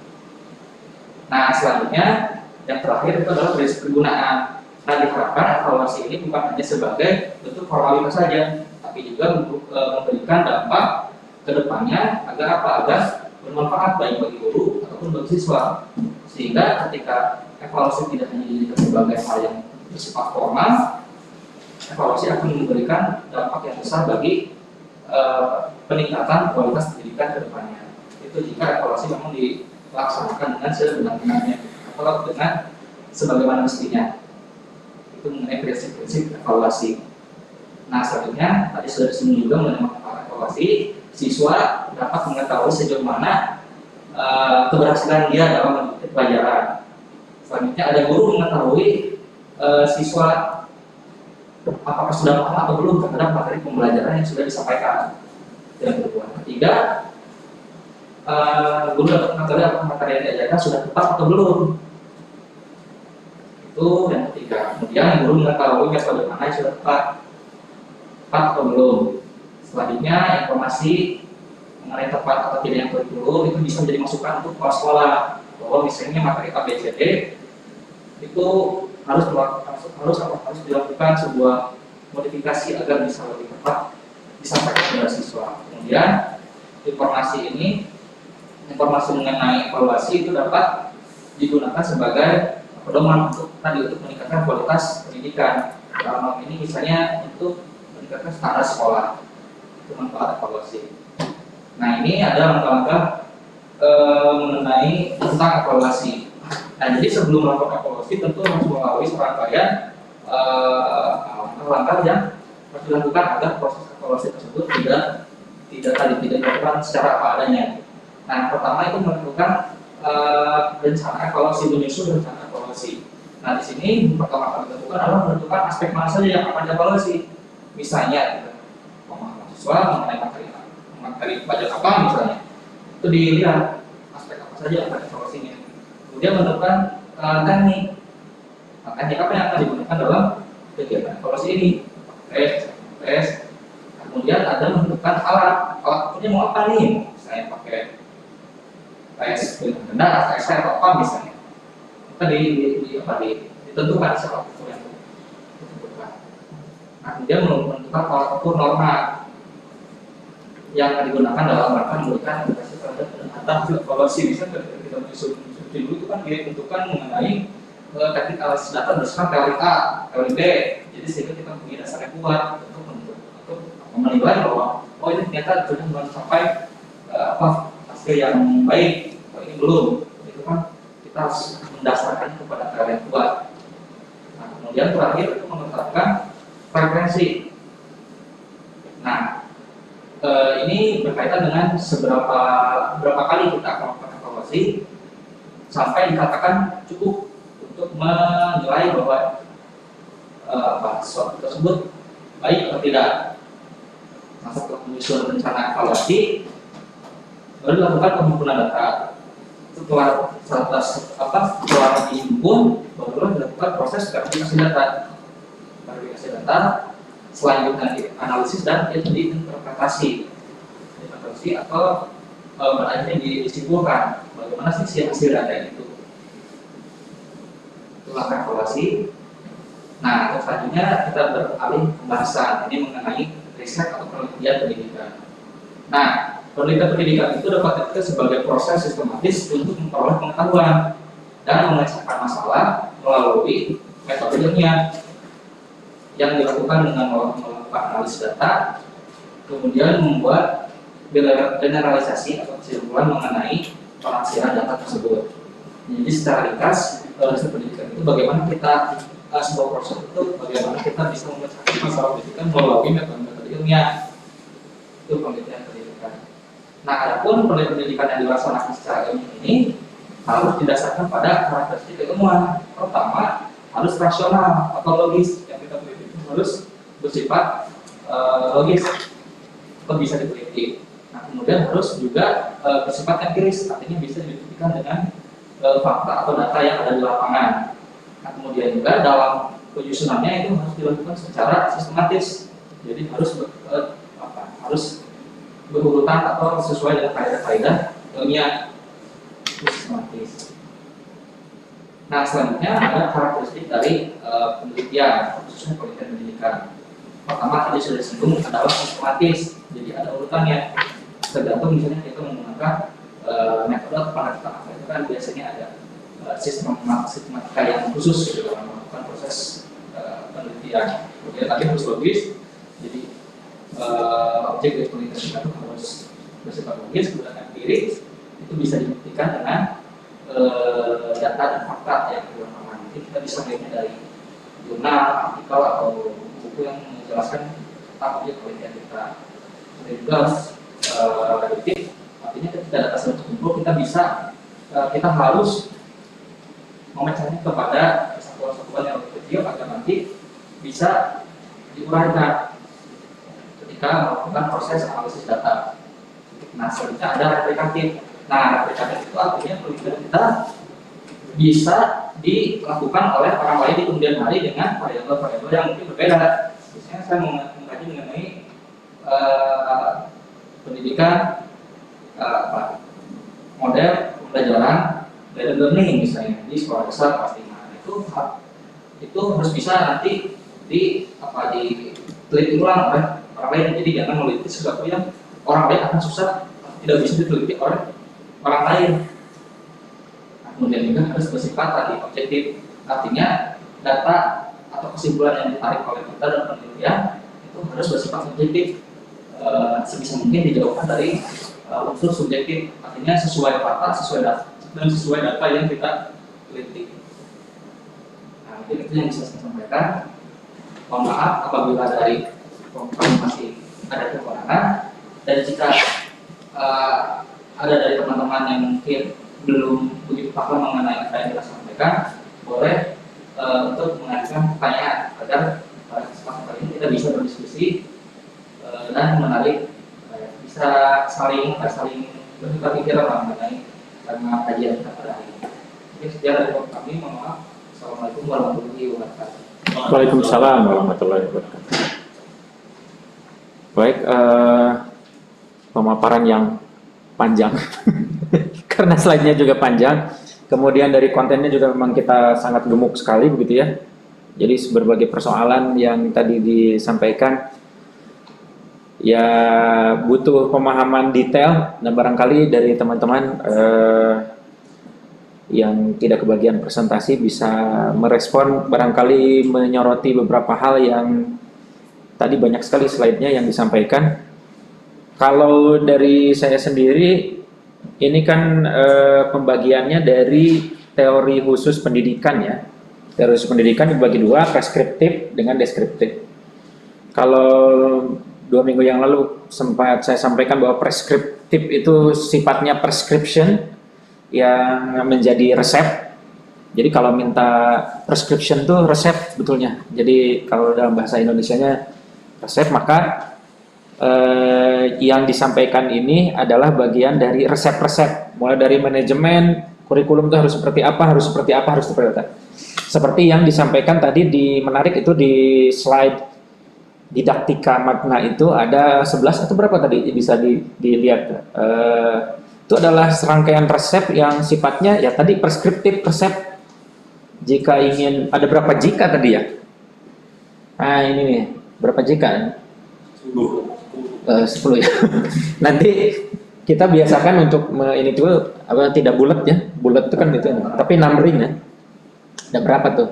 Nah, selanjutnya yang terakhir itu adalah prinsip kegunaan. Nah, diharapkan evaluasi ini bukan hanya sebagai bentuk formalitas saja, tapi juga memberikan dampak ke depannya agar apa? Agar bermanfaat baik bagi guru ataupun bagi siswa. Sehingga ketika evaluasi tidak hanya dijadikan sebagai hal yang bersifat formal, evaluasi akan memberikan dampak yang besar bagi peningkatan kualitas pendidikan ke depannya. Itu jika evaluasi memang dilaksanakan dengan sebenar-benarnya atau dengan sebagaimana mestinya. Itu mengenai prinsip-prinsip evaluasi. Nah, selanjutnya tadi sudah disinggung juga mengenai manfaat evaluasi. Siswa dapat mengetahui sejauh mana keberhasilan dia dalam mengikuti pelajaran. Selanjutnya ada guru mengetahui siswa apakah sudah paham atau belum terhadap materi pembelajaran yang sudah disampaikan. Yang kedua, ketiga, guru dapat mengetahui apakah materi yang diajarkan sudah tepat atau belum. Itu yang ketiga. Kemudian guru mengetahui metode mana yang sudah tepat atau belum. Selanjutnya, informasi mengenai tepat atau tidak yang kurikulum itu bisa menjadi masukan untuk kepala sekolah, bahwa misalnya materi ABCD itu harus dilakukan sebuah modifikasi agar bisa lebih tepat disampaikan kepada siswa. Kemudian informasi mengenai evaluasi itu dapat digunakan sebagai pedoman untuk meningkatkan kualitas pendidikan. Dalam hal ini misalnya untuk meningkatkan standar sekolah, itu manfaat evaluasi. Nah, ini ada langkah-langkah mengenai tentang evaluasi. Nah, jadi sebelum melakukan evaluasi tentu harus melalui serangkaian langkah-langkah yang harus dilakukan agar proses evaluasi tersebut tidak dilakukan secara apa adanya. Nah, pertama itu melakukan rencana evaluasi, menyusun rencana evaluasi. Nah, di sini pertama kali dilakukan adalah menentukan aspek mana saja yang akan dievaluasi. Misalnya, pemahaman siswa mengenai materi pelajaran apa misalnya, itu dilihat aspek apa saja yang akan evaluasinya. Kemudian menentukan teknik. Nah, teknik apa yang akan digunakan dalam kegiatan evaluasi ini? Tes. Kemudian ada menentukan alat ukurnya mau apa nih? Misalnya pakai tes benda, tes atau apa misalnya. Kita ditentukan siapa ukur yang ditentukan. Nah, kemudian menentukan alat ukur norma yang akan digunakan dalam rangka memberikan indikasi terhadap peningkatan evaluasi. Misalnya ketika kita menyusun dulu itu kan ditentukan mengenai teknik analisis data berdasarkan teori A, teori B. Jadi sehingga kita punya dasar yang kuat untuk menilai bahwa ini ternyata sudah mencapai hasil yang baik, ini belum. Itu kan kita harus mendasarkan kepada teori yang kuat. Nah, kemudian terakhir itu menetapkan frekuensi. Nah, ini berkaitan dengan berapa kali kita akan melakukan evaluasi sampai dikatakan cukup untuk menilai bahwa sesuatu tersebut baik atau tidak. Nah, setelah menyusun rencana evaluasi, baru dilakukan pengumpulan data. Setelah dihimpun, baru dilakukan proses verifikasi data. Verifikasi data, selanjutnya analisis dan interpretasi atau berakhirnya disimpulkan bagaimana sih hasil data itu. Itu langkah evaluasi. Nah, selanjutnya kita beralih pembahasan ini mengenai riset atau penelitian pendidikan. Nah, penelitian pendidikan itu dapat dikatakan sebagai proses sistematis untuk memperoleh pengetahuan dan memecahkan masalah melalui metode ilmiah yang dilakukan dengan melakukan analisis data, kemudian membuat generalisasi atau kesimpulan mengenai penafsiran data tersebut. Jadi secara ringkas, riset pendidikan itu bagaimana kita sebuah proses itu bagaimana kita bisa memecahkan masalah pendidikan melalui metode ilmiah. Itu penelitian pendidikan. Nah, adapun penelitian pendidikan yang dilaksanakan secara ilmiah ini harus didasarkan pada karakteristik ilmuwan. Pertama, harus rasional atau logis. Yang kita teliti itu harus bersifat logis atau bisa diteliti. Nah, kemudian harus juga bersifat empiris, artinya bisa dibuktikan dengan fakta atau data yang ada di lapangan. Nah, kemudian juga dalam penyusunannya itu harus dilakukan secara sistematis. Jadi harus berurutan atau sesuai dengan kaidah-kaidah ilmiah sistematis. Nah, selanjutnya ada karakteristik dari penelitian, khususnya penelitian pendidikan. Pertama tadi sudah disinggung adalah sistematis, jadi ada urutannya. Tergantung misalnya kita menggunakan metode atau pendekatan itu kan biasanya ada sistematika yang khusus gitu, dalam melakukan proses penelitian. Kemudian tadi harus logis, jadi objek dari penelitian kita itu harus bersifat logis, kemudian empiris, itu bisa dibuktikan dengan data dan fakta yang berlangsung. Nanti kita bisa melihatnya dari jurnal, artikel atau buku yang menjelaskan tentang objek penelitian kita. Kemudian juga reduktif, artinya ketika data sudah terkumpul kita harus memecahnya kepada satuan-satuan yang lebih kecil agar nanti bisa diuraikan ketika melakukan proses analisis data. Nah, selanjutnya ada replikatif. Nah, replikatif itu artinya penelitian kita bisa dilakukan oleh orang lain di kemudian hari dengan variabel-variabel yang mungkin berbeda. Misalnya saya mengkaji mengenai pendidikan model pembelajaran blended learning misalnya di sekolah dasar kelas 5. Itu harus bisa nanti diteliti ulang oleh orang lain. Jadi jangan meneliti sesuatu yang orang lain akan susah, tidak bisa diteliti oleh orang lain. Nah, kemudian juga harus bersifat tadi objektif, artinya data atau kesimpulan yang ditarik oleh kita dalam penelitian itu harus bersifat objektif, sebisa mungkin dijauhkan dari unsur subjektif, artinya sesuai fakta, sesuai data dan sesuai data yang kita teliti. Nah, mungkin itu yang bisa saya sampaikan. Mohon maaf apabila dari masih ada kekurangan, dan jika ada dari teman-teman yang mungkin belum begitu paham mengenai apa yang kita sampaikan, boleh untuk mengajukan pertanyaan agar pada kesempatan kali ini kita bisa berdiskusi dan menarik, bisa saling bertukar pikiran mengenai tema kajian kita pada hari ini. Jadi sekian dari kami, mohon maaf. Assalamualaikum warahmatullahi wabarakatuh. Waalaikumsalam warahmatullahi wabarakatuh. Baik, pemaparan yang panjang karena slide-nya juga panjang. Kemudian dari kontennya juga memang kita sangat gemuk sekali begitu ya. Jadi berbagai persoalan yang tadi disampaikan ya butuh pemahaman detail, dan barangkali dari teman-teman yang tidak kebagian presentasi bisa merespon, barangkali menyoroti beberapa hal yang tadi banyak sekali slide-nya yang disampaikan. Kalau dari saya sendiri, ini kan pembagiannya dari teori khusus pendidikan ya. Teori khusus pendidikan dibagi dua, preskriptif dengan deskriptif. Kalau 2 minggu yang lalu sempat saya sampaikan bahwa preskriptif itu sifatnya prescription yang menjadi resep. Jadi kalau minta prescription itu resep betulnya. Jadi kalau dalam bahasa Indonesianya resep, maka yang disampaikan ini adalah bagian dari resep-resep, mulai dari manajemen kurikulum itu harus seperti apa, harus seperti apa, harus seperti apa. Seperti yang disampaikan tadi di menarik itu di slide didaktika makna itu ada 11 atau berapa tadi bisa dilihat. Itu adalah serangkaian resep yang sifatnya ya tadi preskriptif resep. Jika ingin ada berapa jika tadi ya? Nah ini nih berapa jika? 10 ya. Nanti kita biasakan untuk ini tuh apa tidak bulat ya, bulat itu kan itu, tapi numbering ya. Ada berapa tuh?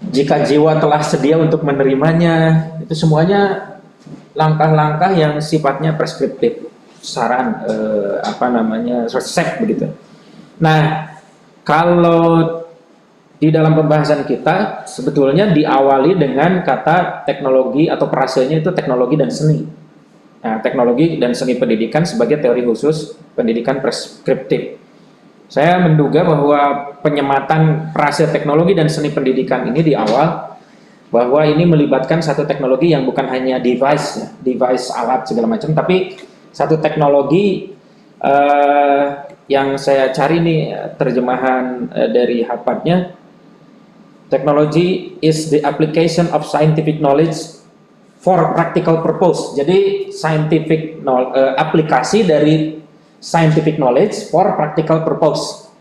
Jika jiwa telah sedia untuk menerimanya, itu semuanya langkah-langkah yang sifatnya preskriptif, saran resep begitu. Nah, kalau di dalam pembahasan kita sebetulnya diawali dengan kata teknologi atau frasenya itu teknologi dan seni. Nah, teknologi dan seni pendidikan sebagai teori khusus pendidikan preskriptif. Saya menduga bahwa penyematan frase teknologi dan seni pendidikan ini di awal, bahwa ini melibatkan satu teknologi yang bukan hanya device, ya, device alat segala macam, tapi satu teknologi yang saya cari nih terjemahan dari Harvard-nya. Technology is the application of scientific knowledge for practical purpose. Jadi aplikasi dari scientific knowledge for practical purpose.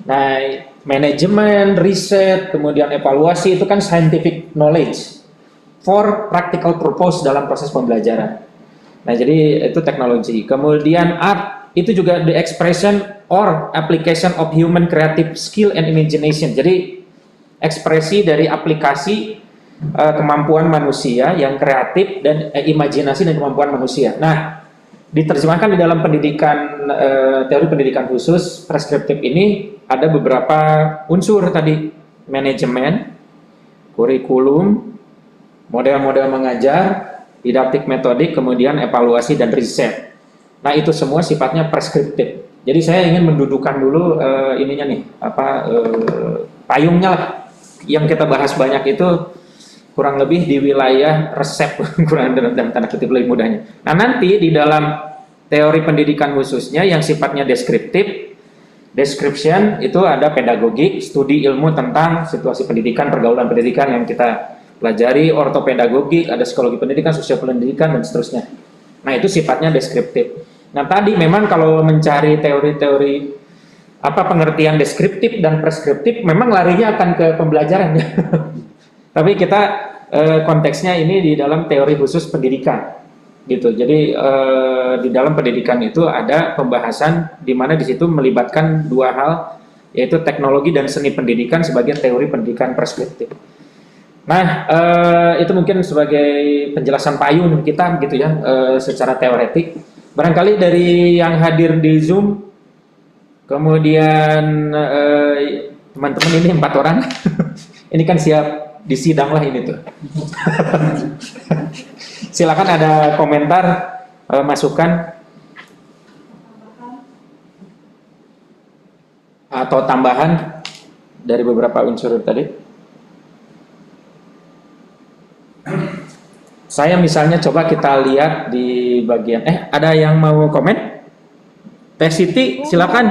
Nah, manajemen, riset, kemudian evaluasi itu kan scientific knowledge for practical purpose dalam proses pembelajaran. Nah, jadi itu teknologi. Kemudian art itu juga the expression or application of human creative skill and imagination. Jadi ekspresi dari aplikasi kemampuan manusia yang kreatif dan imajinasi dan kemampuan manusia. Nah, diterjemahkan di dalam pendidikan teori pendidikan khusus preskriptif ini ada beberapa unsur tadi: manajemen, kurikulum, model-model mengajar, didaktik metodik, kemudian evaluasi dan riset. Nah, itu semua sifatnya preskriptif. Jadi saya ingin mendudukan dulu ininya nih, payungnya lah. Yang kita bahas banyak itu kurang lebih di wilayah resep, kurang dalam tanda kutip lebih mudahnya. Nah, nanti di dalam teori pendidikan khususnya yang sifatnya deskriptif, description itu ada pedagogik, studi ilmu tentang situasi pendidikan, pergaulan pendidikan yang kita pelajari, ortopedagogik, ada psikologi pendidikan, sosial pendidikan, dan seterusnya. Nah, itu sifatnya deskriptif. Nah, tadi memang kalau mencari teori-teori pengertian deskriptif dan preskriptif memang larinya akan ke pembelajaran ya. Tapi kita konteksnya ini di dalam teori khusus pendidikan gitu. Jadi di dalam pendidikan itu ada pembahasan di mana di situ melibatkan dua hal, yaitu teknologi dan seni pendidikan sebagai teori pendidikan preskriptif. Nah, itu mungkin sebagai penjelasan payung kita gitu ya, secara teoretik. Barangkali dari yang hadir di Zoom, kemudian teman-teman ini 4 orang, ini kan siap disidang lah ini tuh. Silakan ada komentar, masukan atau tambahan dari beberapa unsur tadi. Saya misalnya coba kita lihat di bagian, ada yang mau komen? Teh Siti, silakan.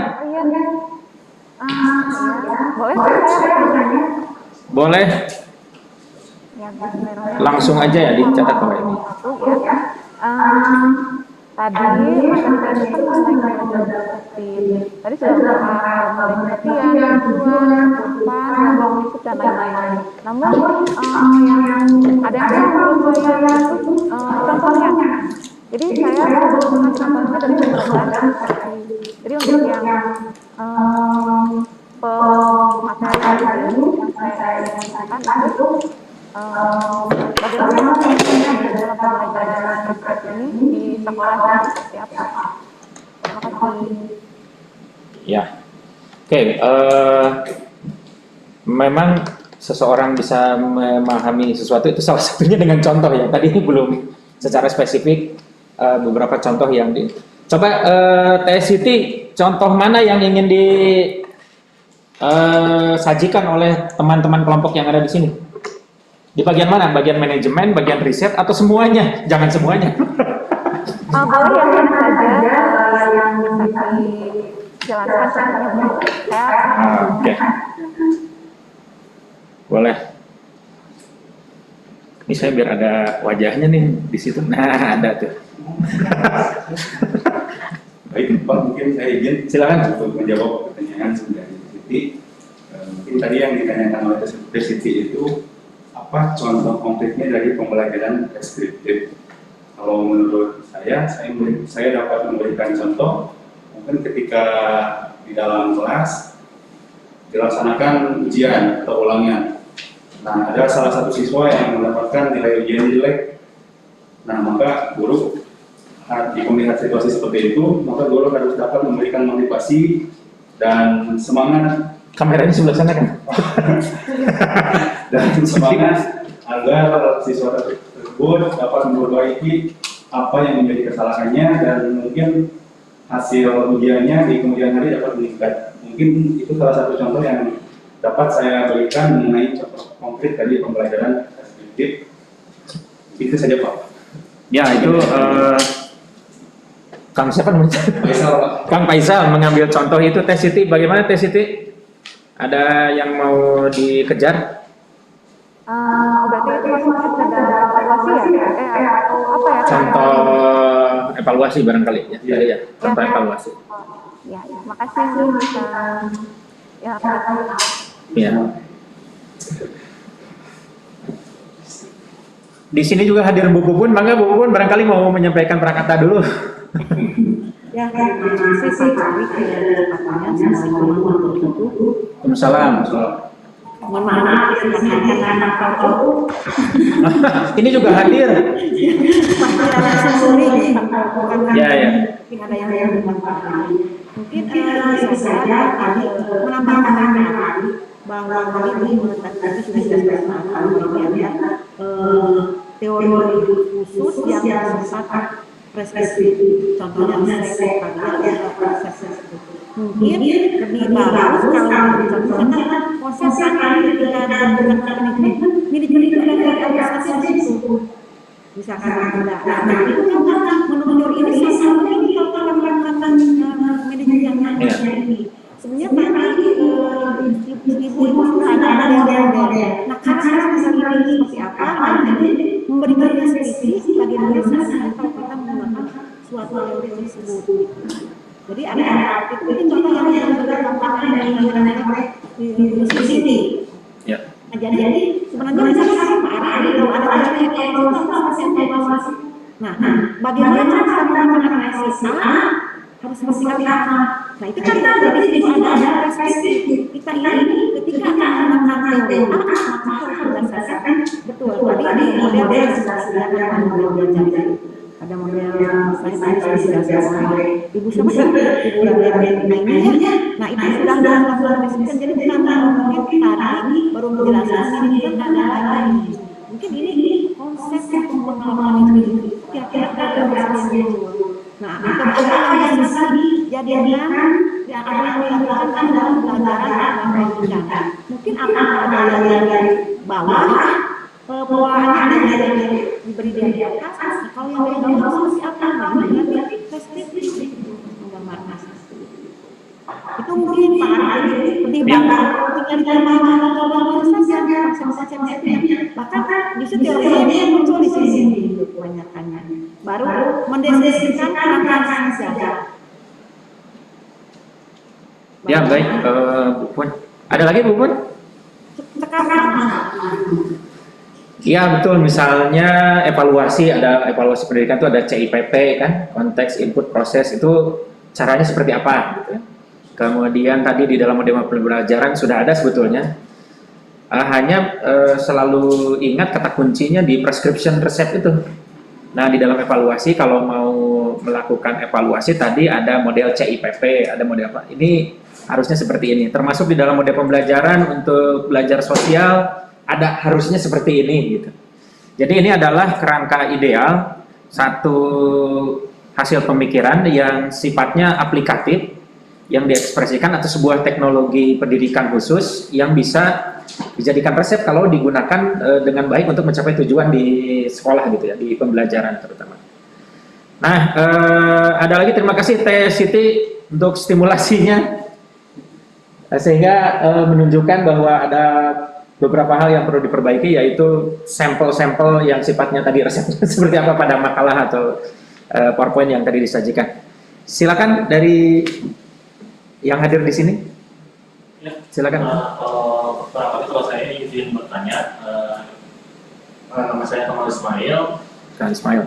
Boleh. Langsung aja ya dicatat Pak ini. Tadi materi kan tadi sudah mulai pengertian, tujuan, depan, prinsip dan lain-lain. Namun yang ada yang menurut saya itu contohnya. Jadi saya mengumpulkan contohnya dari pembelajaran seperti. Jadi untuk yang pemateri ini yang saya inginkan itu bagaimana dalam pembelajaran ini di sekolah seperti apa? Terima kasih. Ya, oke. Memang seseorang bisa memahami sesuatu itu salah satunya dengan contoh ya. Tadi belum secara spesifik beberapa contoh yang coba Teh Siti, contoh mana yang ingin disajikan oleh teman-teman kelompok yang ada di sini? Di bagian mana? Bagian manajemen, bagian riset, atau semuanya? Jangan semuanya. Boleh yang mana saja yang bisa dijelaskan contohnya Bu. Oke. Boleh. Ini saya biar ada wajahnya nih di situ. Nah, ada tuh. Baik, Pak, mungkin saya izin Silakan untuk menjawab pertanyaan dari Siti. Mungkin tadi yang ditanyakan oleh Siti itu apa contoh konkretnya dari pembelajaran deskriptif. Kalau menurut saya dapat memberikan contoh, mungkin ketika di dalam kelas dilaksanakan ujian atau ulangan. Nah, ada salah satu siswa yang mendapatkan nilai ujian jelek. Nah, maka guru jika melihat situasi seperti itu, maka guru harus dapat memberikan motivasi dan semangat. Kameranya sebelah sana kan? Dan semangat agar siswa tersebut dapat memperbaiki apa yang menjadi kesalahannya dan mungkin hasil ujiannya di kemudian hari dapat meningkat. Mungkin itu salah satu contoh yang dapat saya berikan mengenai contoh konkret tadi pembelajaran deskriptif. Itu saja Pak. Ya, itu Kang siapa namanya? Faisal Pak. Kang Faisal mengambil contoh itu. Teh Siti, bagaimana Teh Siti? Ada yang mau dikejar? Berarti itu maksudnya ada evaluasi ya? Atau apa ya? Contoh evaluasi barangkali ya. Iya. Ya, contoh evaluasi. Ya, makasih bisa. Ya, Ya. Di sini juga hadir Bu Pupun, mangga Bu Pupun barangkali mau menyampaikan prakata dulu. Ya, terima kasih sih kami kesempatannya. Assalamualaikum warahmatullahi wabarakatuh. Waalaikumsalam. Mohon maaf kesempatannya anak aku. Ini juga hadir. Pasti ada sensori bukan Ya, ya. mungkin ada yang bermanfaat. Mungkin saya menambahkan bahwa kami tadi sudah dijelaskan teori khusus yang bersifat preskriptif, contohnya resep atau proses. Mungkin lebih bagus kalau contohnya proses ketika manajemen itu ada proses itu. Misalkan ada, nah itu kan menurut teori ini sama ini kalau kita melakukan manajemen ini. Sebenarnya ibu sudah ada model. Nah, karena seperti apa, memberikan deskripsi bagaimana caranya kalau kita menggunakan suatu teori tersebut. Jadi ada itu mungkin contoh yang dilakukan di sini. Ya. Nah, jadi sebenarnya ada evaluasi. Nah, bagaimana cara kita melakukan SSA harus seperti apa? Nah, itu kan jadi itu ada perspektif kita ini ketika akan melakukan teori maka harus berdasarkan betul. Tadi ada model yang disediakan model belajar. Ada model saya disediakan oleh Ibu siapa sih? Ibu lainnya. Nah, itu sudah melakukan presentasi. Jadi bukan mungkin tadi baru menjelaskan ini kan ada lagi. Mungkin ini konsep pengalaman itu kira-kira ada yang nah, itu apa yang bisa dijadikan yang apa yang dilakukan dalam pelajaran pendidikan. Mungkin akan ada yang dari bawah, bawahannya ada yang diberi di atas. Kalau yang dari bawah seperti apa? Nah, berarti perspektif menggambarkan. Itu mungkin Pak Ari lebih banyak tinggal ditambahkan kalau saja konsep-konsep itu bahkan justru teori yang muncul di sini kebanyakannya baru mendeskripsikan perangkat saja. Ya, baik, Bu Pun. Ada lagi Bu Pun? Sekarang Iya, betul. Misalnya evaluasi, ada evaluasi pendidikan itu ada CIPP kan, konteks, input, proses, itu caranya seperti apa gitu ya. Kemudian tadi di dalam model pembelajaran sudah ada sebetulnya. Hanya selalu ingat kata kuncinya di prescription resep itu. Nah, di dalam evaluasi kalau mau melakukan evaluasi tadi ada model CIPP, ada model apa? Ini harusnya seperti ini. Termasuk di dalam model pembelajaran untuk belajar sosial ada harusnya seperti ini gitu. Jadi ini adalah kerangka ideal, satu hasil pemikiran yang sifatnya aplikatif, yang diekspresikan atau sebuah teknologi pendidikan khusus yang bisa dijadikan resep kalau digunakan dengan baik untuk mencapai tujuan di sekolah gitu ya, di pembelajaran terutama. Nah, ada lagi, terima kasih Teh Siti untuk stimulasinya sehingga menunjukkan bahwa ada beberapa hal yang perlu diperbaiki, yaitu sampel-sampel yang sifatnya tadi resepnya seperti apa pada makalah atau PowerPoint yang tadi disajikan. Silakan dari yang hadir di sini. Ya, silakan. Kalau saya izin bertanya, nama saya Kamal Ismail. Kang Ismail.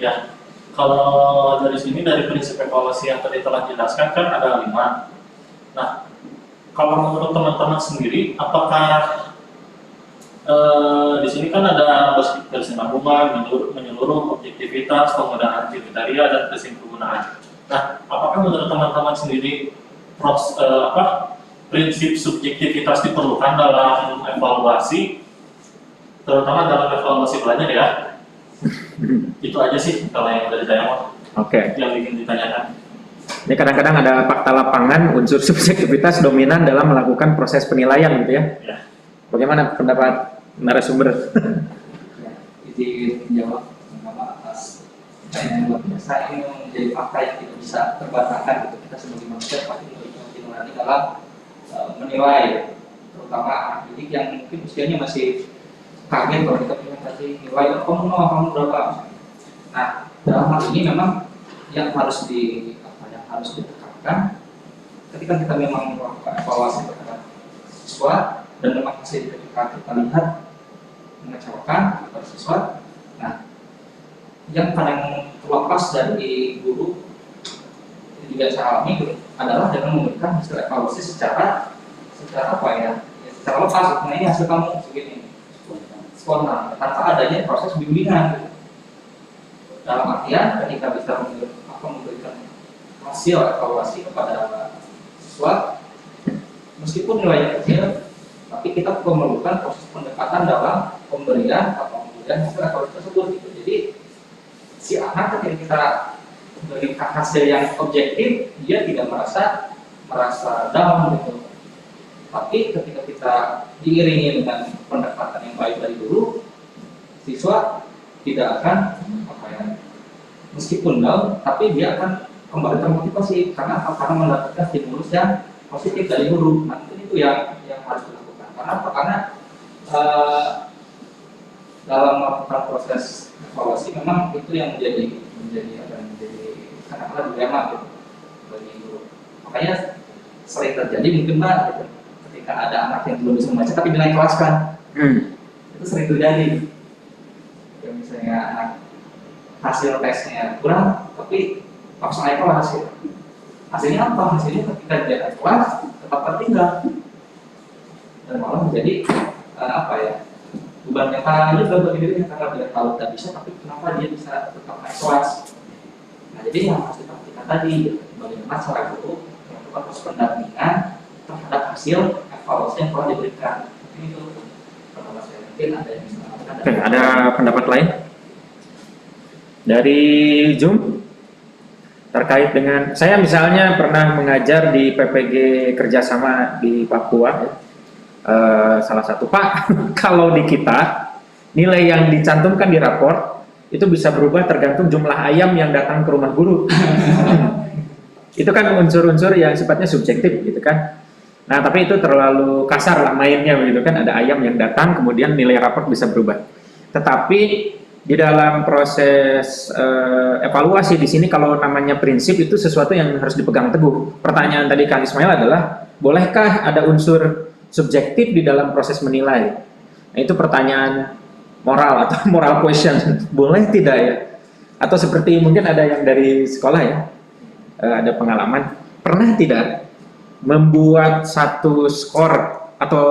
Ya, kalau dari sini dari prinsip evaluasi yang tadi telah dijelaskan kan ada 5. Nah, kalau menurut teman-teman sendiri, apakah di sini kan ada berkesinambungan, menyeluruh, objektivitas, penggunaan kriteria dan kesimpulan. Nah, apakah menurut teman-teman sendiri prinsip subjektivitas diperlukan dalam evaluasi, terutama dalam evaluasi belajar ya? Itu aja sih kalau yang dari saya yang ingin ditanyakan. Ini kadang-kadang ada fakta lapangan unsur subjektivitas dominan dalam melakukan proses penilaian gitu ya. Ya. Bagaimana pendapat narasumber? Ya, izin menjawab pertama atas pertanyaan yang luar biasa. Ini menjadi fakta yang tidak bisa terbantahkan gitu. Kita sebagai manusia pasti memiliki nurani dalam menilai, terutama anak didik yang mungkin usianya masih kaget kalau kita punya kasih nilai kamu berapa. Nah, dalam hal ini memang yang harus ditekankan ketika kita memang melakukan evaluasi terhadap siswa dan memang hasil ketika kita lihat mengecewakan kepada siswa. Nah, yang paling terlepas dari guru itu juga saya alami gitu, adalah dengan memberikan hasil evaluasi secara apa ya, secara lepas. Nah, ini hasil kamu segini, spontan, tanpa adanya proses bimbingan gitu. Dalam artian ketika bisa memberikan hasil evaluasi kepada siswa, meskipun nilainya kecil, tapi kita perlu melakukan proses pendekatan dalam pemberian atau kemudian hasil evaluasi tersebut. Gitu. Jadi si anak ketika kita berikan hasil yang objektif, dia tidak merasa down gitu. Tapi ketika kita diiringi dengan pendekatan yang baik dari guru, siswa tidak akan meskipun down, tapi dia akan kembali termotivasi karena mendapatkan stimulus yang positif dari guru. Nah, itu yang harus dilakukan. Karena dalam melakukan proses evaluasi memang itu yang menjadi kadang-kadang dilema gitu bagi guru. Makanya sering terjadi mungkin Mbak gitu, ketika ada anak yang belum bisa membaca tapi dinaik kelaskan. Itu sering terjadi. Yang misalnya anak hasil tesnya kurang, tapi langsung naik kelas hasil. Hasilnya apa? Hasilnya ketika dia naik kelas tetap tertinggal dan malah menjadi beban mental juga bagi dirinya karena dia tahu tidak bisa, tapi kenapa dia bisa tetap naik kelas. Nah, jadi yang harus diperhatikan tadi bagaimana cara guru melakukan proses pendampingan terhadap hasil evaluasi yang telah diberikan. Itu pertama saya mungkin ada yang bisa melakukan. Ada pendapat lain dari Zoom terkait dengan saya misalnya pernah mengajar di PPG kerjasama di Papua. Salah satu Pak, kalau di kita nilai yang dicantumkan di rapor itu bisa berubah tergantung jumlah ayam yang datang ke rumah guru. Itu kan unsur-unsur yang sifatnya subjektif gitu kan. Nah, tapi itu terlalu kasar lah mainnya begitu kan, ada ayam yang datang kemudian nilai rapor bisa berubah. Tetapi di dalam proses evaluasi di sini kalau namanya prinsip itu sesuatu yang harus dipegang teguh. Pertanyaan tadi Kang Ismail adalah bolehkah ada unsur subjektif di dalam proses menilai? Nah, itu pertanyaan moral atau moral question. Boleh tidak ya? Atau seperti mungkin ada yang dari sekolah ya, ada pengalaman, pernah tidak membuat satu skor atau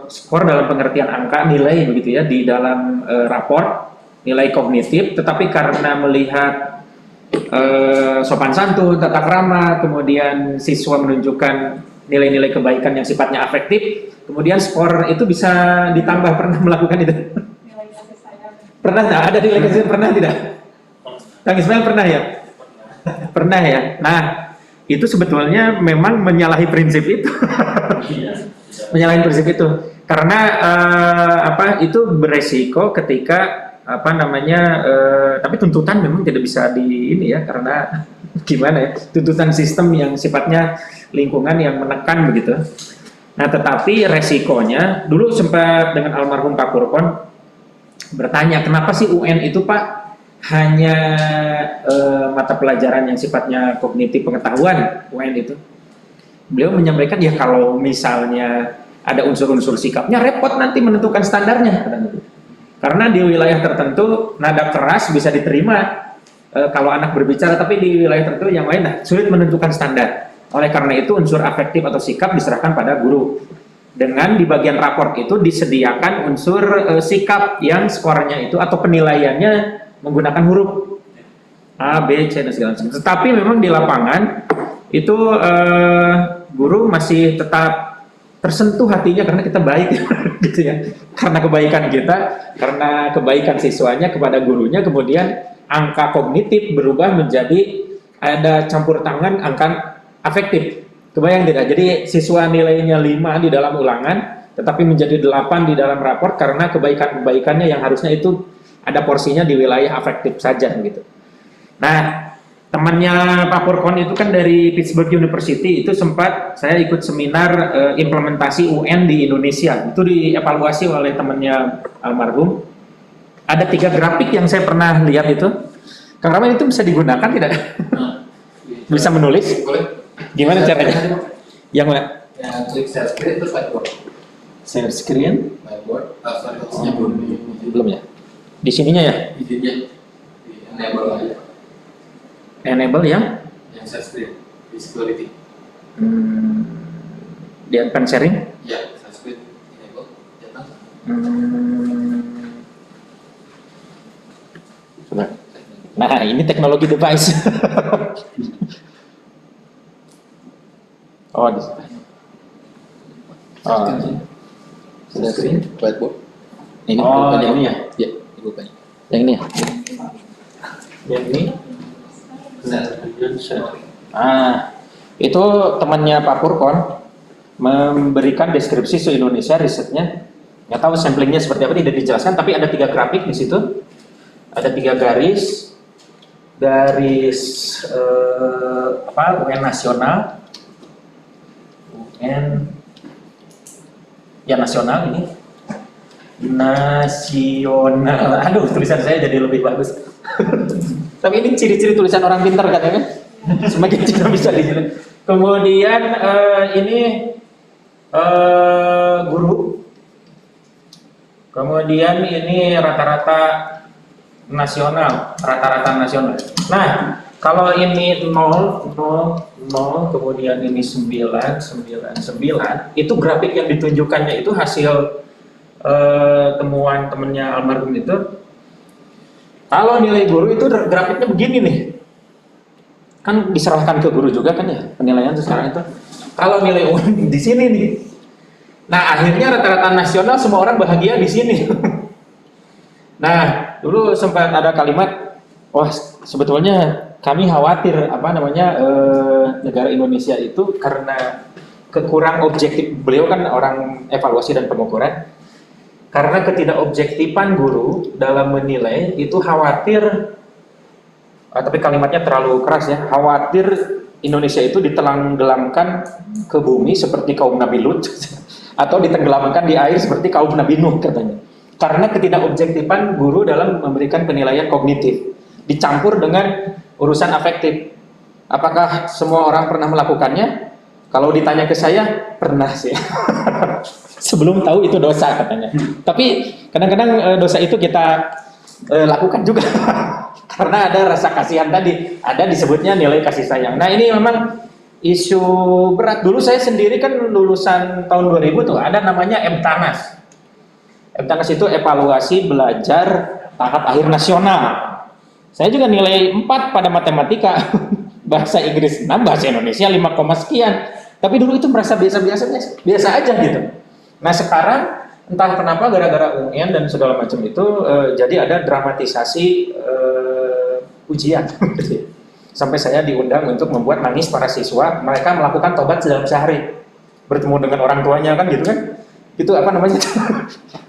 skor dalam pengertian angka nilai begitu ya di dalam rapor, nilai kognitif, tetapi karena melihat sopan santun, tata krama, kemudian siswa menunjukkan nilai-nilai kebaikan yang sifatnya afektif, kemudian skor itu bisa ditambah. Pernah melakukan itu? Nilai kasih sayang. Pernah nggak? Ada nilai kasih sayang? Pernah tidak? Kang Ismail pernah ya? Pernah ya? Nah, itu sebetulnya memang menyalahi prinsip itu. Menyalahi prinsip itu. Karena itu beresiko ketika tapi tuntutan memang tidak bisa di ini ya, karena gimana ya, tuntutan sistem yang sifatnya lingkungan yang menekan begitu. Nah, tetapi resikonya dulu sempat dengan almarhum Pak Kurkon bertanya, kenapa sih UN itu Pak hanya mata pelajaran yang sifatnya kognitif pengetahuan UN itu? Beliau menyampaikan ya kalau misalnya ada unsur-unsur sikapnya repot nanti menentukan standarnya. Karena di wilayah tertentu nada keras bisa diterima, kalau anak berbicara, tapi di wilayah tertentu yang lain sulit menentukan standar. Oleh karena itu unsur afektif atau sikap diserahkan pada guru. Dengan di bagian raport itu disediakan unsur sikap yang skornya itu atau penilaiannya menggunakan huruf A, B, C dan segala macam. Tetapi memang di lapangan itu guru masih tetap tersentuh hatinya karena kita baik gitu ya. Karena kebaikan kita, karena kebaikan siswanya kepada gurunya, kemudian angka kognitif berubah menjadi ada campur tangan angka afektif. Kebayang tidak? Jadi siswa nilainya 5 di dalam ulangan, tetapi menjadi 8 di dalam raport karena kebaikan-kebaikannya yang harusnya itu ada porsinya di wilayah afektif saja gitu. Nah, temannya Pak Purkon itu kan dari Pittsburgh University, itu sempat saya ikut seminar implementasi UN di Indonesia. Itu dievaluasi oleh temannya almarhum. Ada 3 grafik yang saya pernah lihat itu. Kang Rahman itu bisa digunakan tidak? Bisa menulis? Boleh. Gimana caranya? Yang mana? Yang klik share screen terus whiteboard. Share screen? Whiteboard. Sorry, hostnya belum. Belum ya? Di sininya ya? Izinnya di enable aja. Enable yang? Yang share screen di security. Di advance sharing? Ya, share screen enable. Jangan. Coba. Nah, ini teknologi device. Oh, di sini. Oh, Share screen whiteboard. ini yang ini ya? Ya, bukannya. Yang ini ya? Yang ini? Itu temannya Pak Purkon memberikan deskripsi se-Indonesia risetnya. Nggak tahu samplingnya seperti apa, tidak dijelaskan, tapi ada 3 grafik di situ. Ada 3 garis UN nasional, UN ya nasional ini nasional. Aduh, tulisan saya jadi lebih bagus. Tapi ini ciri-ciri tulisan orang pintar katanya kan. Semakin tidak bisa dilihat. Kemudian ini guru. Kemudian ini rata-rata nasional, Nah, kalau ini 0, 0, 0, kemudian ini 9, 9, 9, itu grafik yang ditunjukkannya itu hasil temuan temennya almarhum itu. Kalau nilai guru itu grafiknya begini nih, kan diserahkan ke guru juga kan ya penilaian sekarang itu. Kalau nilai UN di sini nih, nah akhirnya rata-rata nasional semua orang bahagia di sini. Nah, dulu sempat ada kalimat, wah sebetulnya kami khawatir negara Indonesia itu karena kekurang objektif. Beliau kan orang evaluasi dan pengukuran. Karena ketidakobjektifan guru dalam menilai itu khawatir, tapi kalimatnya terlalu keras ya, khawatir Indonesia itu ditelang-gelamkan ke bumi seperti kaum Nabi Lut atau ditenggelamkan di air seperti kaum Nabi Nuh katanya. Karena ketidakobjektifan guru dalam memberikan penilaian kognitif dicampur dengan urusan afektif. Apakah semua orang pernah melakukannya? Kalau ditanya ke saya, pernah sih. Sebelum tahu itu dosa katanya. Tapi kadang-kadang dosa itu kita lakukan juga. Karena ada rasa kasihan tadi, ada disebutnya nilai kasih sayang. Nah, ini memang isu berat. Dulu saya sendiri kan lulusan tahun 2000 tuh ada namanya MTANAS. MTANAS itu evaluasi belajar tahap akhir nasional. Saya juga nilai 4 pada matematika. Bahasa Inggris 6, bahasa Indonesia 5, sekian. Tapi dulu itu merasa biasa aja gitu. Nah, sekarang entah kenapa gara-gara UN dan segala macam itu jadi ada dramatisasi ujian. Sampai saya diundang untuk membuat nangis para siswa. Mereka melakukan tobat dalam sehari. Bertemu dengan orang tuanya kan gitu kan. Itu apa namanya?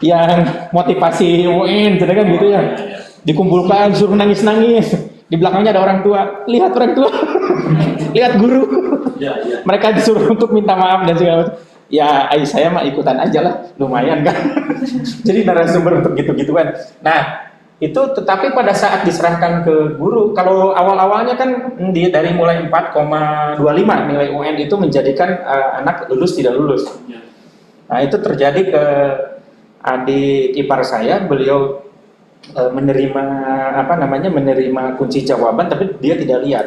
Yang motivasi UN, kan gitu ya. Dikumpulkan suruh nangis-nangis. Di belakangnya ada orang tua. Lihat orang tua. Lihat guru. Mereka disuruh untuk minta maaf dan segala macam. Ya, saya mah ikutan aja lah, lumayan kan. Jadi narasumber untuk gitu-gituan. Nah, itu tetapi pada saat diserahkan ke guru, kalau awal-awalnya kan dari mulai 4,25 nilai UN itu menjadikan anak lulus tidak lulus. Nah, itu terjadi ke adik ipar saya, beliau menerima menerima kunci jawaban tapi dia tidak lihat.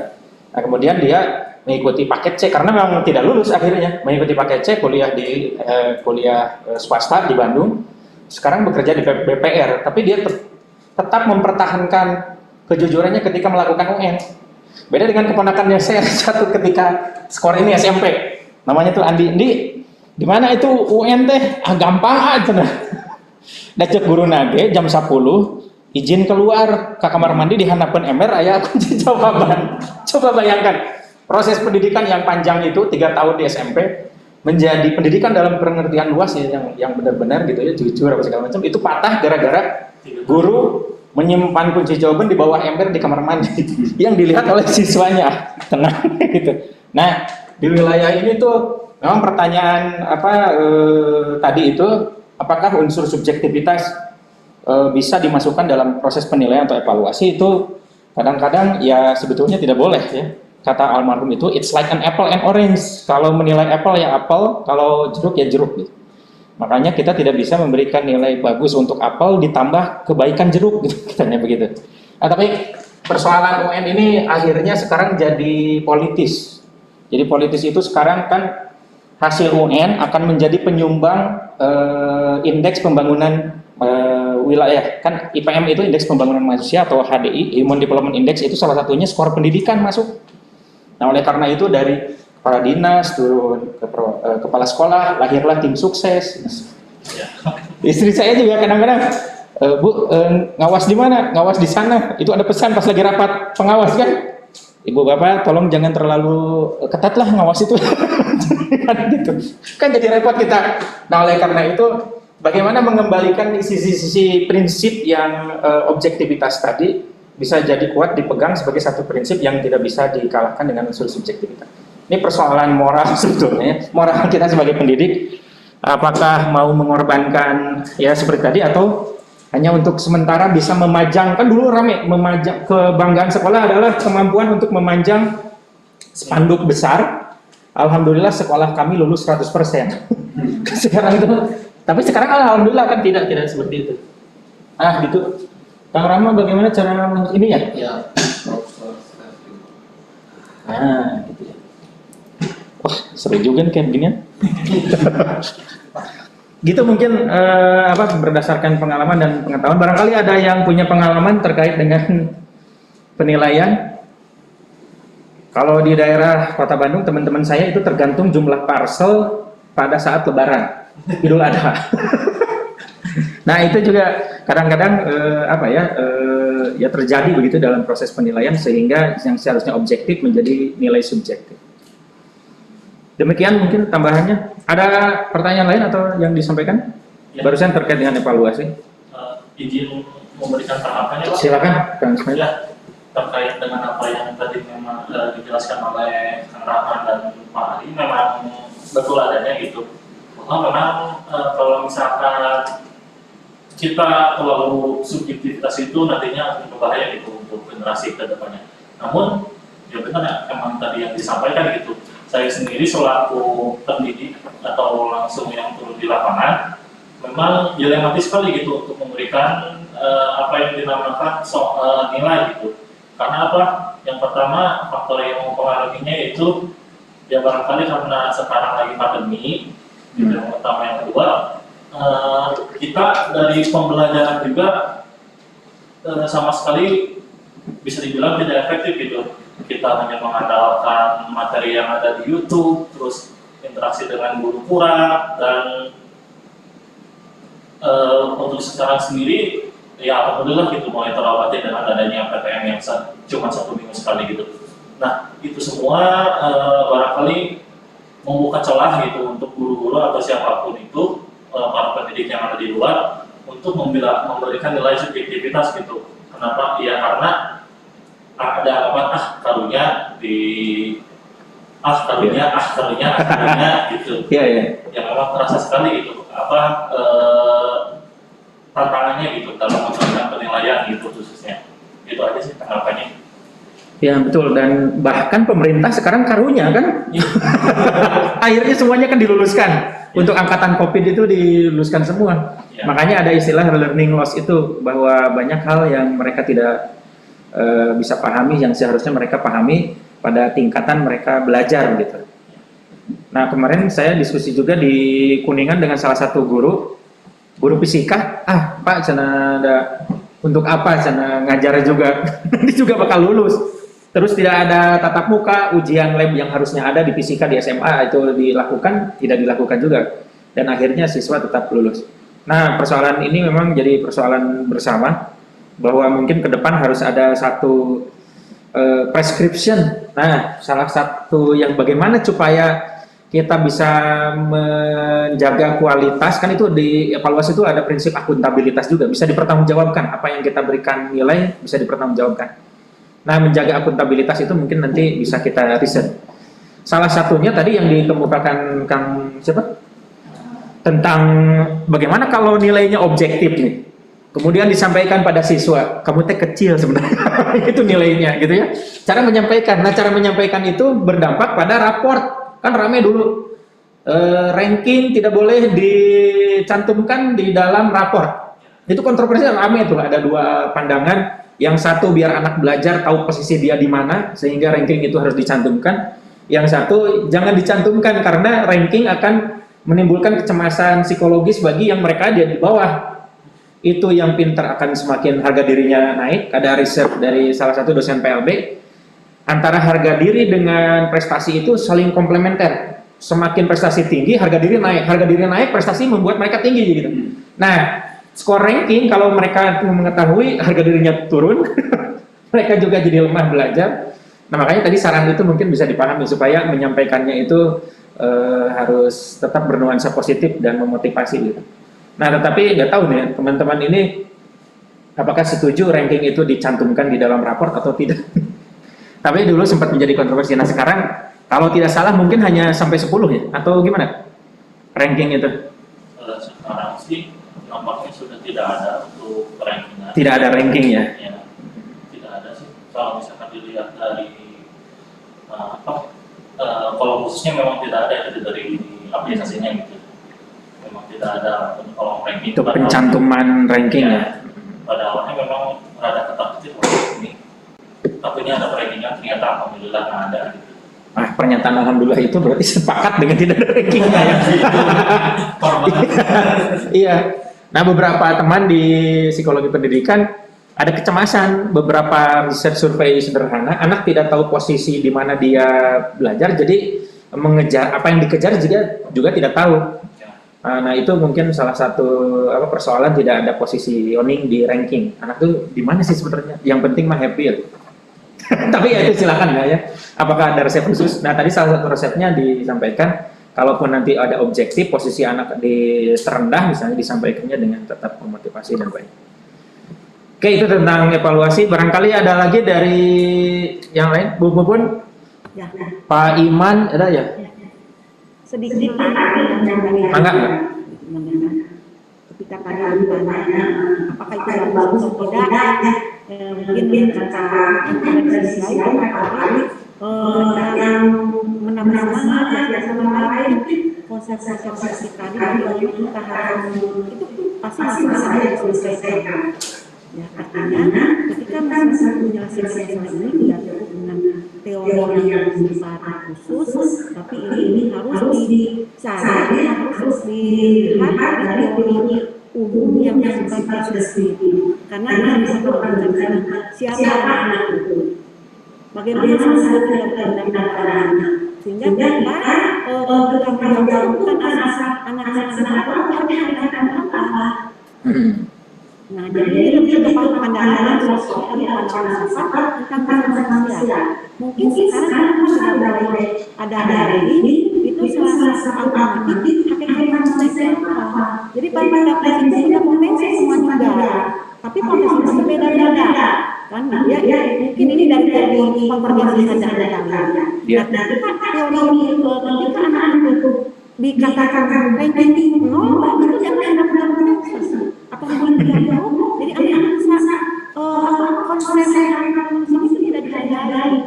Nah, kemudian dia mengikuti paket C karena memang tidak lulus akhirnya, mengikuti paket C kuliah di swasta di Bandung. Sekarang bekerja di BPR, tapi dia tetap mempertahankan kejujurannya ketika melakukan UN. Beda dengan keponakannya saya satu ketika skor ini SMP. Namanya tuh Andi. Di mana itu UN teh? Gampang aja nah. Dajek guru nage jam 10 izin keluar ke kamar mandi dihandapkeun ember aya kunci jawaban. Coba bayangkan proses pendidikan yang panjang itu 3 tahun di SMP menjadi pendidikan dalam pengertian luas ya, yang benar-benar gitu ya, jujur apa segala macam, itu patah gara-gara guru menyimpan kunci jawaban di bawah ember di kamar mandi yang dilihat oleh siswanya tenang gitu. Nah, di wilayah ini tuh memang pertanyaan tadi itu apakah unsur subjektivitas bisa dimasukkan dalam proses penilaian atau evaluasi, itu kadang-kadang ya sebetulnya tidak boleh ya. Kata almarhum itu it's like an apple and orange. Kalau menilai apple ya apple, kalau jeruk ya jeruk gitu. Makanya kita tidak bisa memberikan nilai bagus untuk apel ditambah kebaikan jeruk gitu, katanya begitu. Nah, tapi persoalan UN ini akhirnya sekarang jadi politis. Jadi politis itu sekarang kan hasil UN akan menjadi penyumbang indeks pembangunan wilayah. Kan IPM itu indeks pembangunan manusia atau HDI, Human Development Index, itu salah satunya skor pendidikan masuk. Nah, oleh karena itu dari kepala dinas turun ke kepala sekolah, lahirlah tim sukses. Istri saya juga kadang-kadang, Bu, ngawas di mana? Ngawas di sana. Itu ada pesan pas lagi rapat pengawas kan. Ibu bapak tolong jangan terlalu ketat lah ngawas itu. Kan gitu. Kan jadi repot kita. Nah, oleh karena itu bagaimana mengembalikan sisi-sisi prinsip yang objektivitas tadi bisa jadi kuat dipegang sebagai satu prinsip yang tidak bisa dikalahkan dengan unsur subjektivitas. Ini persoalan moral sebetulnya, moral kita sebagai pendidik, apakah mau mengorbankan ya seperti tadi atau hanya untuk sementara bisa memajang, kan dulu rame memajang, kebanggaan sekolah adalah kemampuan untuk memanjang spanduk besar. Alhamdulillah sekolah kami lulus 100%. Sekarang itu, tapi sekarang alhamdulillah kan tidak seperti itu. Ah gitu. Kang Rama bagaimana cara ini ya? Ya. Ah gitu ya. Wah, seru juga nih kayak beginian. Gitu mungkin berdasarkan pengalaman dan pengetahuan. Barangkali ada yang punya pengalaman terkait dengan penilaian. Kalau di daerah Kota Bandung, teman-teman saya itu tergantung jumlah parcel pada saat Lebaran, Idul Adha. Nah, itu juga kadang-kadang ya terjadi begitu dalam proses penilaian, sehingga yang seharusnya objektif menjadi nilai subjektif. Demikian mungkin tambahannya. Ada pertanyaan lain atau yang disampaikan? Ya. Barusan terkait dengan evaluasi. Izin memberikan tanggapannya, Pak. Silakan, Kang Ismail. Ya, terkait dengan apa yang tadi memang dijelaskan oleh Kang Rahman dan Pak Ali, memang betul adanya gitu. Bahwa memang kalau misalkan kita terlalu subjektivitas itu nantinya akan berbahaya gitu untuk generasi ke depannya. Namun, ya benar emang tadi yang disampaikan gitu. Saya sendiri selaku pendidik atau langsung yang turun di lapangan, memang dilematis sekali gitu untuk memberikan apa yang dinamakan nilai gitu. Karena apa? Yang pertama, faktor yang mempengaruhinya itu ya barangkali karena sekarang lagi pandemi. Yang pertama, yang kedua, kita dari pembelajaran juga sama sekali bisa dibilang tidak efektif gitu. Kita hanya mengandalkan materi yang ada di YouTube, terus interaksi dengan guru kurang, dan untuk sekarang sendiri ya alhamdulillah gitu mulai terawati dengan adanya PTM yang cuma 1 minggu sekali gitu. Nah, itu semua barangkali membuka celah gitu untuk guru-guru atau siapapun itu, para pendidik yang ada di luar, untuk memberikan nilai subjektivitas gitu. Kenapa? Ya karena ada apa karunya gitu. Iya, iya. Yang memang terasa sekali gitu tantangannya gitu dalam melakukan penilaian gitu khususnya. Itu aja sih tanggapannya. Ya betul, dan bahkan pemerintah sekarang karunya kan, akhirnya semuanya kan diluluskan. Untuk angkatan COVID itu diluluskan semua. Ya. Makanya ada istilah learning loss itu, bahwa banyak hal yang mereka tidak bisa pahami yang seharusnya mereka pahami pada tingkatan mereka belajar gitu. Nah kemarin saya diskusi juga di Kuningan dengan salah satu guru fisika. Pak cina ada untuk apa cina ngajar juga, nanti juga bakal lulus. Terus tidak ada tatap muka, ujian lab yang harusnya ada di fisika di SMA itu dilakukan, tidak dilakukan juga. Dan akhirnya siswa tetap lulus. Nah, persoalan ini memang jadi persoalan bersama, bahwa mungkin ke depan harus ada satu prescription. Nah, salah satu yang bagaimana supaya kita bisa menjaga kualitas, kan itu di evaluasi itu ada prinsip akuntabilitas juga, bisa dipertanggungjawabkan, apa yang kita berikan nilai bisa dipertanggungjawabkan. Nah, menjaga akuntabilitas itu mungkin nanti bisa kita riset. Salah satunya tadi yang dikemukakan Kang siapa? Tentang bagaimana kalau nilainya objektif nih. Kemudian disampaikan pada siswa, kamu teh kecil sebenarnya. Itu nilainya gitu ya. Cara menyampaikan. Nah, cara menyampaikan itu berdampak pada raport. Kan rame dulu. Ranking tidak boleh dicantumkan di dalam raport. Itu kontroversial, rame tuh, ada dua pandangan. Yang satu biar anak belajar tahu posisi dia di mana sehingga ranking itu harus dicantumkan. Yang satu jangan dicantumkan karena ranking akan menimbulkan kecemasan psikologis bagi yang mereka ada di bawah. Itu yang pintar akan semakin harga dirinya naik. Ada riset dari salah satu dosen PLB, antara harga diri dengan prestasi itu saling komplementer. Semakin prestasi tinggi, harga diri naik. Harga diri naik, prestasi membuat mereka tinggi gitu. Nah, skor ranking kalau mereka mengetahui harga dirinya turun, mereka juga jadi lemah belajar. Nah makanya tadi saran itu mungkin bisa dipahami supaya menyampaikannya itu harus tetap bernuansa positif dan memotivasi gitu. Nah tetapi nggak tahu nih teman-teman ini apakah setuju ranking itu dicantumkan di dalam raport atau tidak. Tapi dulu sempat menjadi kontroversi. Nah sekarang kalau tidak salah mungkin hanya sampai 10 ya atau gimana ranking itu? Sekarang sih nampaknya sudah tidak ada untuk ranking. Tidak ada ranking ya? Ya, tidak ada sih. Kalau misalkan dilihat dari kalau khususnya memang tidak ada ya dari aplikasinya gitu. Memang tidak ada kolom ranking. Itu pencantuman ranking ya? Pada awalnya memang ada ketat kecil ini, tapi ini ada rankingnya ternyata alhamdulillah nggak ada gitu. Pernyataan alhamdulillah itu berarti sepakat dengan tidak ada rankingnya ya? Iya. Nah beberapa teman di psikologi pendidikan ada kecemasan, beberapa riset survei sederhana, anak tidak tahu posisi di mana dia belajar, jadi mengejar apa yang dikejar juga tidak tahu. Nah itu mungkin salah satu persoalan tidak ada positioning di ranking. Anak tuh di mana sih sebenarnya? Yang penting mah happy ya. Tapi ya itu silakan ya. Apakah ada resep khusus? Nah tadi salah satu resepnya disampaikan. Kalaupun nanti ada objektif, posisi anak di terendah misalnya disampaikannya dengan tetap memotivasi dan baik. Oke, itu tentang evaluasi. Barangkali ada lagi dari yang lain, Bu Bubun? Ya. Pak Iman, ada ya? Sedikit dari Enggak? ketika tadi ditanya apakah itu bagus atau tidak, mungkin kata dari sisi lain yang menambah semangat ya sama lain konsep-konsep tadi bagaimana kita harus itu pasti masalah yang diselesaikan. Ya, artinya ketika misalnya menyelesaikan masalah ini tidak cukup dengan teori yang bersifat khusus, tapi ini harus dicari, harus dilihat dari teori umum yang bersifat spesifik. Karena ini bisa berbicara siapa anak itu, bagaimana salah tindak-tindakan, sehingga kita bertanggung jawab bukan anak-anak tapi anak-anak apa. Nah, jadi lebih kepada pandangan sosial dan pandangan tentang manusia. Mungkin sekarang kita sudah mulai ada ini, itu salah satu alternatif hakikat manusia apa. Jadi pendapat itu punya potensi semua juga, tapi potensi itu berbeda-beda. Kan, ya, mungkin ini dari teori konvergensi saja ya. Nah, teori ketika anak itu dikatakan ranking 0, itu jangan ada potensi. Atau jadi anak-anak bisa konsep manusia itu tidak dihargai.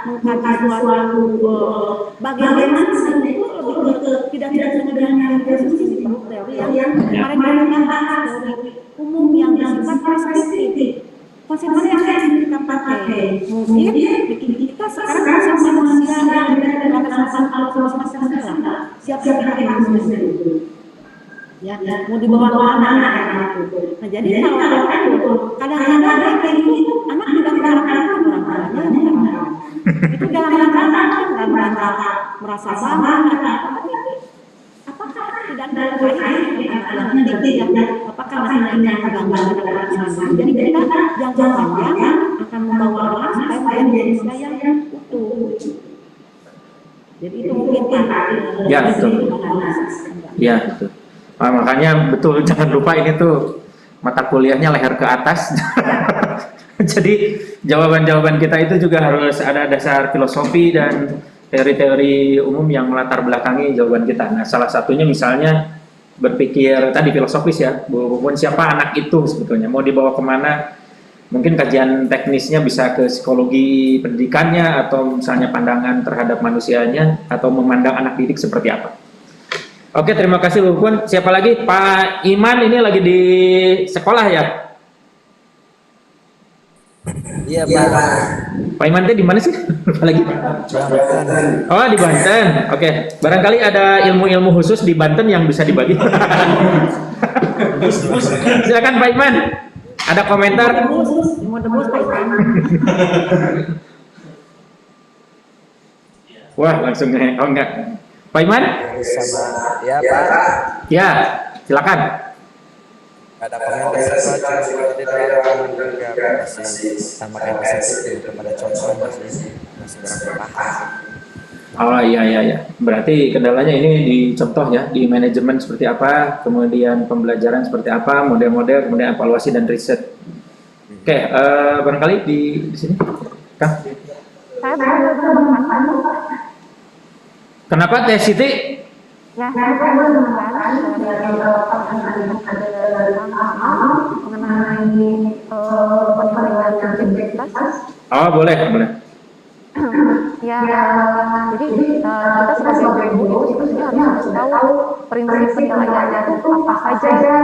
mengkaji suatu bagian mana itu lebih ke tidak kemudian yang khusus ini perlu teori yang kemarin kita bahas teori umum yang bersifat preskriptif. Konsep mana yang harus kita pakai? Mungkin kita sekarang konsep manusia yang ada dalam masalah siap-siap pakai manusia itu. Ya, mau dibawa kemana itu. Nah, jadi kalau itu kadang-kadang mereka itu anak tidak mengharapkan orang tuanya itu dalam rangka merasa bangga, apakah tidak ada nanti apakah nanti akan bangga. Jadi kita jangka panjang akan membawa orang supaya menjadi manusia yang utuh. Jadi itu mungkin Ya, betul. Ya, betul. Nah, makanya betul, jangan lupa ini tuh mata kuliahnya leher ke atas. Jadi jawaban-jawaban kita itu juga harus ada dasar filosofi dan teori-teori umum yang melatar belakangi jawaban kita. Nah, salah satunya misalnya berpikir tadi filosofis ya, bukan siapa anak itu sebetulnya, mau dibawa kemana. Mungkin kajian teknisnya bisa ke psikologi pendidikannya, atau misalnya pandangan terhadap manusianya, atau memandang anak didik seperti apa. Oke, terima kasih Bu Pun. Siapa lagi? Pak Iman ini lagi di sekolah ya? Iya Pak. Pak Iman itu di mana sih? Lagi? Oh, di Banten. Oke, barangkali ada ilmu-ilmu khusus di Banten yang bisa dibagi. Silakan Pak Iman. Ada komentar? Mau debus Pak Iman. Wah, langsung oh enggak. Pak Iman? Sama ya Pak. Ya, silakan. Ada komentar Pak, cuma tadi doang juga masih sama kayak masih kepada contoh masih kurang paham. Oh iya. Berarti kendalanya ini di contoh ya, di manajemen seperti apa, kemudian pembelajaran seperti apa, model-model, kemudian evaluasi dan riset. Oke, barangkali di sini, Kang. Saya belum Kenapa Teh Siti? Ya, saya belum mengenai penilaian subjektivitas. Oh, boleh. Ya, jadi kita sebagai guru itu sebenarnya harus tahu prinsip penilaian itu apa saja.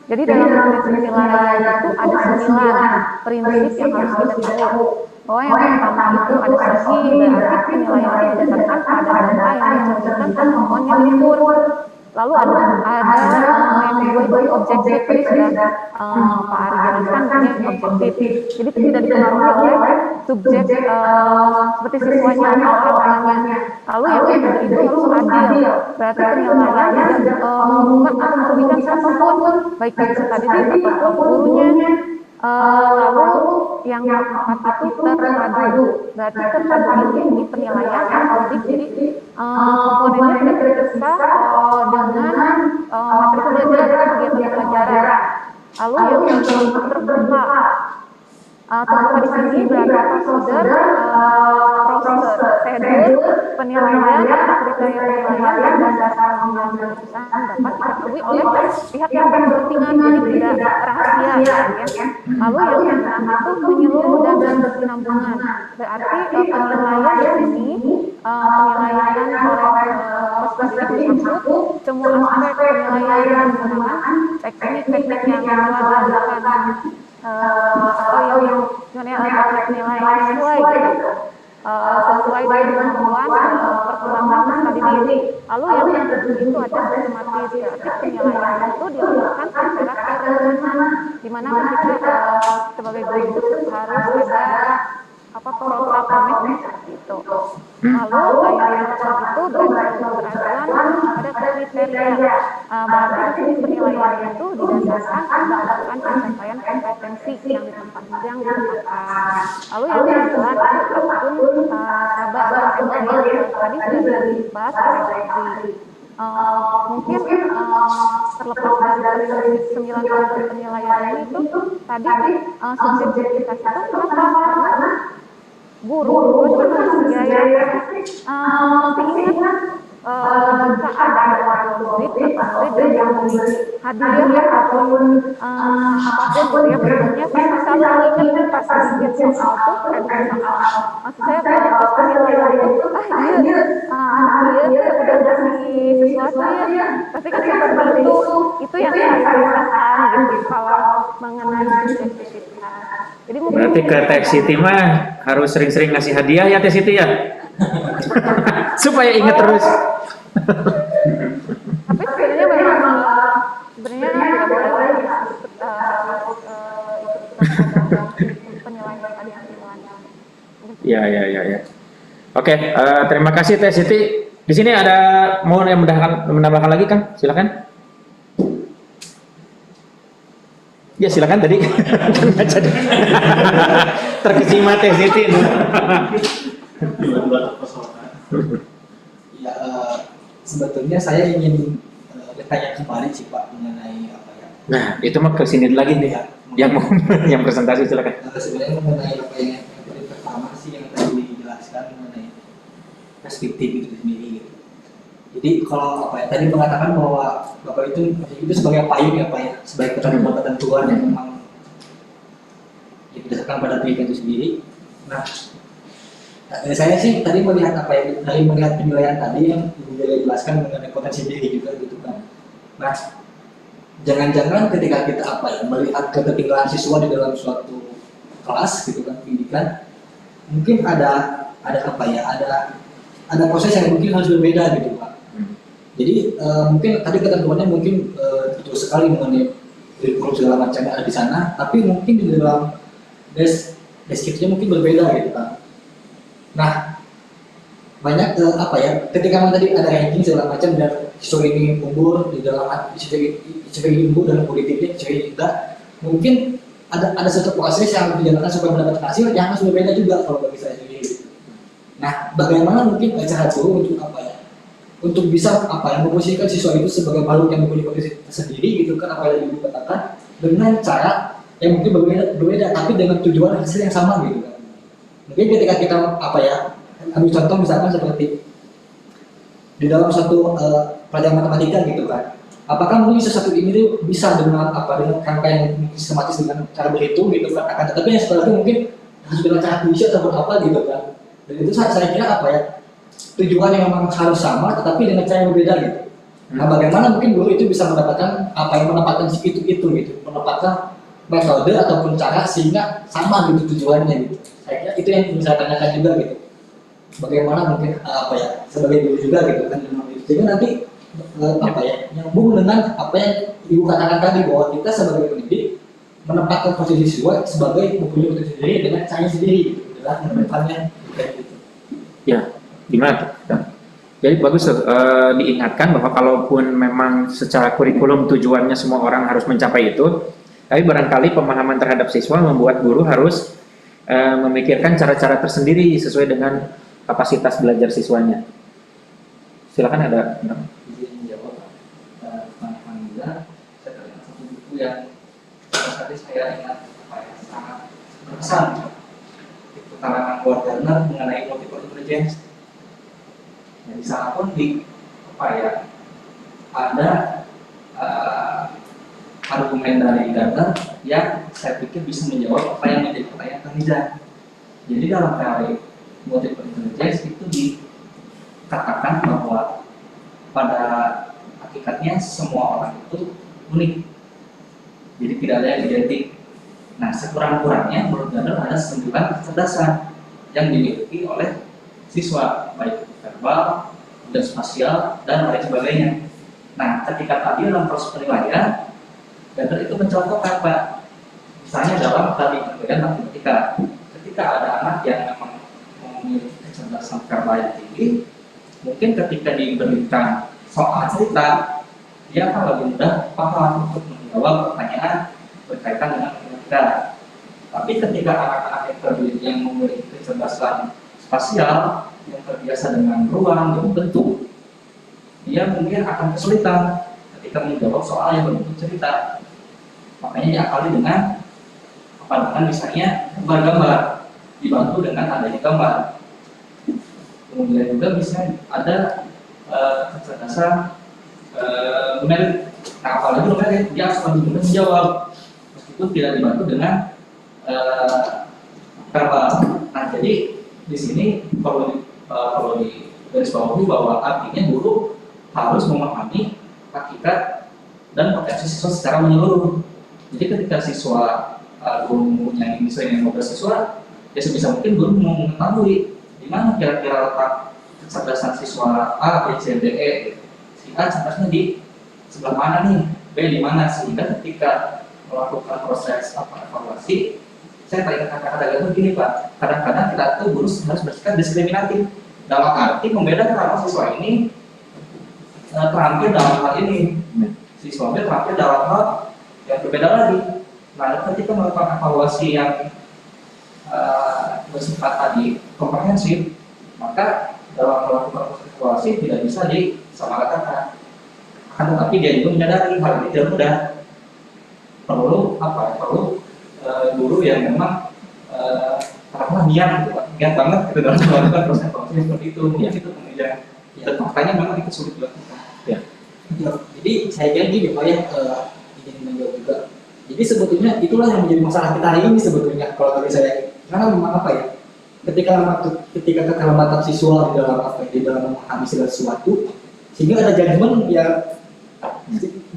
Jadi dalam prinsip penilaian itu ada 9 prinsip yang harus kita tahu. Bahwa yang pertama itu ada sisi, berarti penilaian itu berdasarkan pada data yang diceritakan kemampuan yang diukur. Lalu ada yang kedua itu objektif, tadi sudah Pak Ari jelaskan namanya objektif. Jadi tidak dipengaruhi oleh subjek seperti siswanya atau orang tuanya. Lalu yang ketiga itu harus adil, berarti penilaian tidak mengubah atau merugikan siapapun, baik peserta didik ataupun gurunya. Lalu yang keempat itu terpadu, berarti terpadu ini di penilaian audit, jadi komponennya tidak terpisah dengan materi pembelajaran atau kegiatan pembelajaran. Lalu yang keempat terbuka di sini berarti prosedur penilaian atau kriteria penilaian yang berdasarkan pengambilan keputusan dapat diketahui oleh pihak yang berkepentingan, jadi tidak rahasia ya. Lalu yang keenam itu menyeluruh dan berkesinambungan, berarti penilaian di sini penilaian oleh peserta didik maksud semua aspek penilaian menggunakan teknik-teknik yang telah dilakukan atau yang penilaian sesuai gitu. Sesuai dengan kemampuan perkembangan peserta didik. Lalu yang ketujuh itu ada sistematis, berarti penilaian itu dilakukan secara terencana, di mana kita sebagai guru itu harus ada program gitu. Lalu yang itu beraturan ada kriteria, berarti di sini penilaian itu didasarkan pada ukuran pencapaian kompetensi yang ditempatkan. Lalu yang kedua itu akun sabar atau ML yang tadi sudah dibahas oleh Febri. Mungkin terlepas dari 9 penilaian ini itu tadi subjektivitas itu kenapa? Karena guru itu manusia ya, mesti ingat jika ada murid atau murid yang hadiah ataupun apapun gitu ya bentuknya, pasti selalu inget pas bikin soal tuh, bikin soal, maksud saya pas penilaian itu, iya anak dia tuh udah ngasih sesuatu ya, pasti kan seperti itu yang saya rasakan gitu kalau mengenai sensitivitas. Jadi mungkin Berarti ke Teh Siti mah harus sering-sering ngasih hadiah ya Teh Siti ya? Supaya ingat terus. tapi sebenarnya memang sebenarnya tidak boleh ikut penilaian tadi yang penilaian. Ya. Oke, terima kasih Teh Siti. Di sini ada mau yang menambahkan lagi Kang? Silakan. Ya silakan tadi. Terkesima Teh Siti. Ya, sebetulnya saya ingin bertanya kembali sih Pak mengenai apa ya? Nah, itu mah ke sini lagi nih. Yang mau yang presentasi silakan. Sebenarnya mengenai apa yang tadi pertama sih yang tadi dijelaskan mengenai perspektif itu sendiri gitu. Jadi kalau apa ya tadi mengatakan bahwa Bapak itu sebagai payung ya Pak ya, sebagai ketentuan yang memang didasarkan pada pendidikan itu sendiri. Nah, saya sih tadi melihat apa ya, dari melihat penilaian tadi yang Ibu Jaya jelaskan mengenai potensi diri juga gitu kan. Nah, jangan-jangan ketika kita apa ya melihat ketertinggalan siswa di dalam suatu kelas gitu kan pendidikan, mungkin ada apa ya, ada proses yang mungkin harus berbeda gitu Pak. Jadi mungkin tadi ketentuannya mungkin betul sekali mengenai kurikulum segala macamnya ada di sana, tapi mungkin di dalam deskripsinya mungkin berbeda gitu Pak. Nah, banyak apa ya, ketika tadi ada ranking segala macam dan siswa ini unggul di dalam siswa ini unggul dalam politiknya, siswa ini tidak, mungkin ada satu proses yang dijalankan supaya mendapatkan hasil yang harus berbeda juga kalau bagi saya sendiri. Nah, bagaimana mungkin cara guru untuk apa ya, untuk bisa apa yang memposisikan siswa itu sebagai makhluk yang mempunyai potensi tersendiri gitu kan, apa yang Ibu katakan dengan cara yang mungkin berbeda tapi dengan tujuan hasil yang sama gitu kan. Mungkin ketika kita apa ya, ambil contoh misalkan seperti di dalam satu pelajaran matematika gitu kan, apakah mungkin sesuatu ini bisa dengan apa, dengan rangka yang sistematis dengan cara berhitung gitu kan, akan tetapi yang setelah itu mungkin harus dengan cara puisi ataupun apa gitu kan. Dan itu saya kira apa ya, tujuan yang memang harus sama tetapi dengan cara yang berbeda gitu. Nah, bagaimana mungkin guru itu bisa mendapatkan apa yang menempatkan itu gitu, menempatkan metode ataupun cara sehingga sama gitu tujuannya gitu. Saya kira itu yang bisa tanyakan juga gitu. Bagaimana mungkin apa ya, sebagai guru juga gitu kan, sehingga nanti apa ya, nyambung dengan apa yang Ibu katakan tadi bahwa kita sebagai pendidik menempatkan posisi siswa sebagai mempunyai potensi sendiri dengan caranya sendiri gitu, adalah menemukannya kayak gitu. Ya, gimana? Jadi bagus diingatkan bahwa kalaupun memang secara kurikulum tujuannya semua orang harus mencapai itu, tapi barangkali pemahaman terhadap siswa membuat guru harus memikirkan cara-cara tersendiri sesuai dengan kapasitas belajar siswanya. Silakan ada. Izin menjawab teman-teman juga, saya teringat satu buku yang tadi saya ingat apa ya, sangat berkesan. Itu karangan Gardner mengenai multiple intelligence. Nah, di sana pun di apa ya, ada argumen dari Gardner yang saya pikir bisa menjawab apa yang menjadi pertanyaan Kaniza. Jadi dalam teori multiple intelligence itu dikatakan bahwa pada hakikatnya semua orang itu unik, jadi tidak ada yang identik. Nah, sekurang-kurangnya menurut Gardner ada 9 kecerdasan yang dimiliki oleh siswa, baik verbal, dan spasial, dan lain sebagainya. Nah, ketika tadi dalam proses penilaian, Gardner itu mencontohkan Pak, misalnya dalam tadi penilaian matematika, ketika ada anak yang memang memiliki kecerdasan verbal yang tinggi, mungkin ketika diberikan soal cerita, dia akan lebih mudah paham untuk menjawab pertanyaan berkaitan dengan matematika. Tapi ketika anak-anak yang memiliki kecerdasan spasial, yang terbiasa dengan ruang dan bentuk, dia mungkin akan kesulitan ketika menjawab soal yang berbentuk cerita. Makanya diakali dengan apa, dengan misalnya gambar dibantu dengan adanya gambar. Kemudian juga bisa ada kecerdasan numerik. Nah, apalagi mereka dia harus menjawab meskipun tidak dibantu dengan verbal. Nah, jadi di sini perlu digarisbawahi bahwa artinya guru harus memahami hakikat dan potensi siswa secara menyeluruh. Jadi ketika siswa guru yang bisa dengan 15 siswa, ya sebisa mungkin guru mau mengetahui di mana kira-kira letak kecerdasan siswa A, B, C, D, E. Si A cerdasnya di sebelah mana nih, B di mana, sehingga ketika melakukan proses evaluasi, saya tadi kata-kata itu begini Pak, kadang-kadang kita tuh guru harus bersikap diskriminatif dalam arti membedakan kalau siswa ini terampil dalam hal ini, siswa B terampil dalam hal yang berbeda lagi. Nah, ketika melakukan evaluasi yang bersifat tadi komprehensif, maka dalam melakukan proses evaluasi tidak bisa disamaratakan. Akan tetapi dia juga menyadari hal ini tidak mudah. Perlu guru yang memang niat gitu Pak, niat banget gitu dalam melakukan proses evaluasi seperti itu. Mungkin itu kemudian dan faktanya memang itu sulit dilakukan. Ya. Jadi saya kira gini Pak ya, ingin menjawab juga. Jadi sebetulnya itulah yang menjadi masalah kita hari ini sebetulnya kalau tadi saya, karena memang apa ya, ketika keterlambatan siswa di dalam memahami segala sesuatu, sehingga ada judgement yang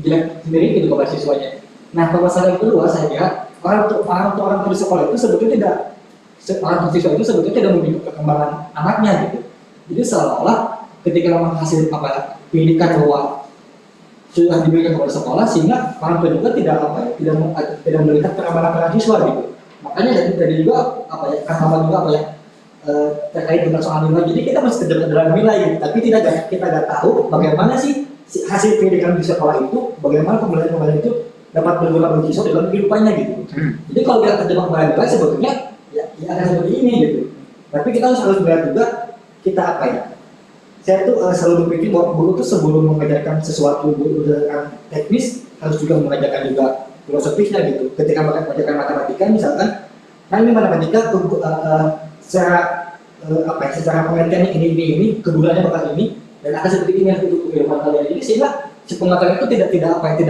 jelek sendiri gitu kepada siswanya. Nah, permasalahan kedua saya kira orang tua di sekolah itu sebetulnya orang tua siswa itu sebetulnya tidak memiliki perkembangan anaknya gitu. Jadi seolah-olah ketika menghasil pendidikan bahwa sudah diberikan kepada sekolah, sehingga orang tua juga tidak melihat perkembangan siswa gitu. Makanya dari juga juga terkait dengan soal nilai. Jadi kita masih terjebak dalam nilai gitu, tapi kita nggak tahu bagaimana sih hasil pendidikan di sekolah itu, bagaimana pembelajaran itu dapat berguna bagi siswa dalam kehidupannya gitu. Jadi kalau kita terjebak dalam nilai sebetulnya ya akan seperti ini gitu. Tapi kita harus melihat juga kita saya tuh selalu berpikir bahwa guru tuh sebelum mengajarkan sesuatu berdasarkan teknis harus juga mengajarkan juga filosofisnya gitu. Ketika mengajarkan matematika misalkan, nah ini matematika secara pengertiannya ini kegunaannya bakal ini dan akan seperti ini untuk kehidupan kalian ini, sehingga si pengetahuan itu tidak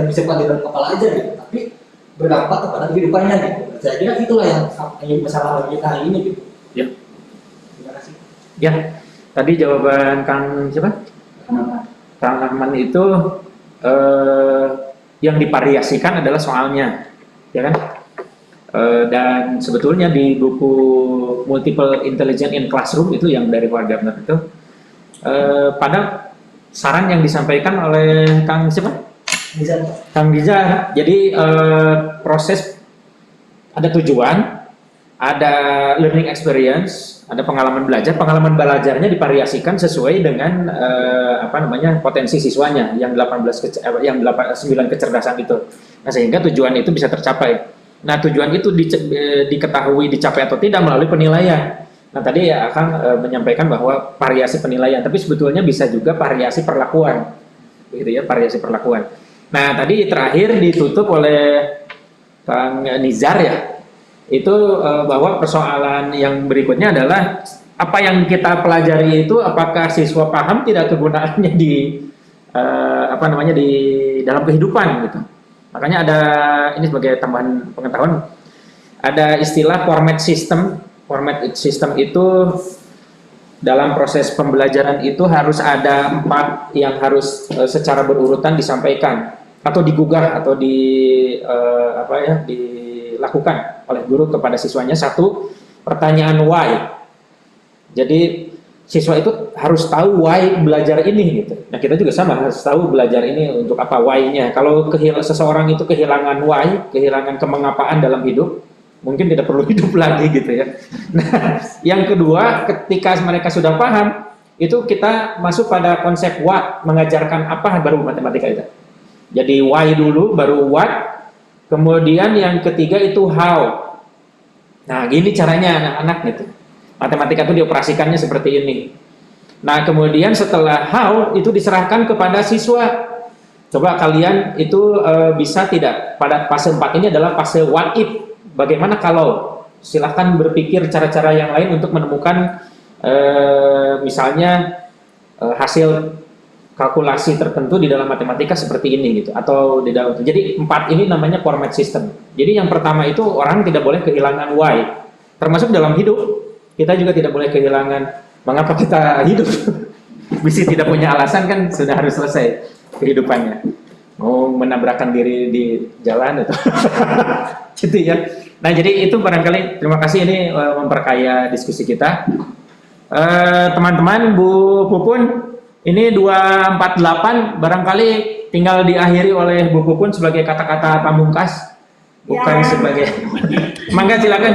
bisa pada dalam kepala aja gitu, tapi berdampak kepada kehidupannya gitu. Saya kira itulah yang masalah bagi kita hari ini gitu. Ya. Terima kasih. Ya. Tadi jawaban Kang siapa? Kang Ahmad itu yang divariasikan adalah soalnya, ya kan? Dan sebetulnya di buku Multiple Intelligence in Classroom itu yang dari Wagner itu, pada saran yang disampaikan oleh Kang siapa? Kang Diza. Jadi proses ada tujuan, ada learning experience, ada pengalaman belajar. Pengalaman belajarnya divariasikan sesuai dengan potensi siswanya yang 9 kecerdasan itu. Nah, sehingga tujuan itu bisa tercapai. Nah, tujuan itu diketahui dicapai atau tidak melalui penilaian. Nah, tadi ya akan menyampaikan bahwa variasi penilaian, tapi sebetulnya bisa juga variasi perlakuan. Begitu ya, variasi perlakuan. Nah, tadi terakhir ditutup oleh Kang Nizar ya. Itu bahwa persoalan yang berikutnya adalah apa yang kita pelajari itu apakah siswa paham tidak kegunaannya di di dalam kehidupan gitu. Makanya ada ini sebagai tambahan pengetahuan, ada istilah format system. Format system itu dalam proses pembelajaran itu harus ada 4 yang harus secara berurutan disampaikan atau digugah atau dilakukan oleh guru kepada siswanya. 1, pertanyaan why. Jadi siswa itu harus tahu why belajar ini gitu. Nah, kita juga sama harus tahu belajar ini untuk apa, why-nya. Kalau seseorang itu kehilangan why, kehilangan kemengapaan dalam hidup, mungkin tidak perlu hidup lagi gitu ya. Nah, yang kedua, ketika mereka sudah paham, itu kita masuk pada konsep what, mengajarkan apa baru matematika itu. Jadi why dulu, baru what, kemudian yang ketiga itu how. Nah, gini caranya anak-anak gitu. Matematika itu dioperasikannya seperti ini. Nah, kemudian setelah how itu diserahkan kepada siswa. Coba kalian itu bisa tidak, pada fase 4 ini adalah fase what if. Bagaimana kalau? Silahkan berpikir cara-cara yang lain untuk menemukan misalnya hasil kalkulasi tertentu di dalam matematika seperti ini gitu, atau di dalam, jadi 4 ini namanya format system. Jadi yang pertama itu orang tidak boleh kehilangan why, termasuk dalam hidup kita juga tidak boleh kehilangan mengapa kita hidup. Bisa tidak punya alasan kan sudah harus selesai kehidupannya. Mau menabrakkan diri di jalan itu gitu ya. Nah jadi itu barangkali, terima kasih, ini memperkaya diskusi kita. Teman-teman, Bu Pupun, ini 248 barangkali tinggal diakhiri oleh Bu Pupun sebagai kata-kata pamungkas, bukan Ya. sebagai. Mangga silakan.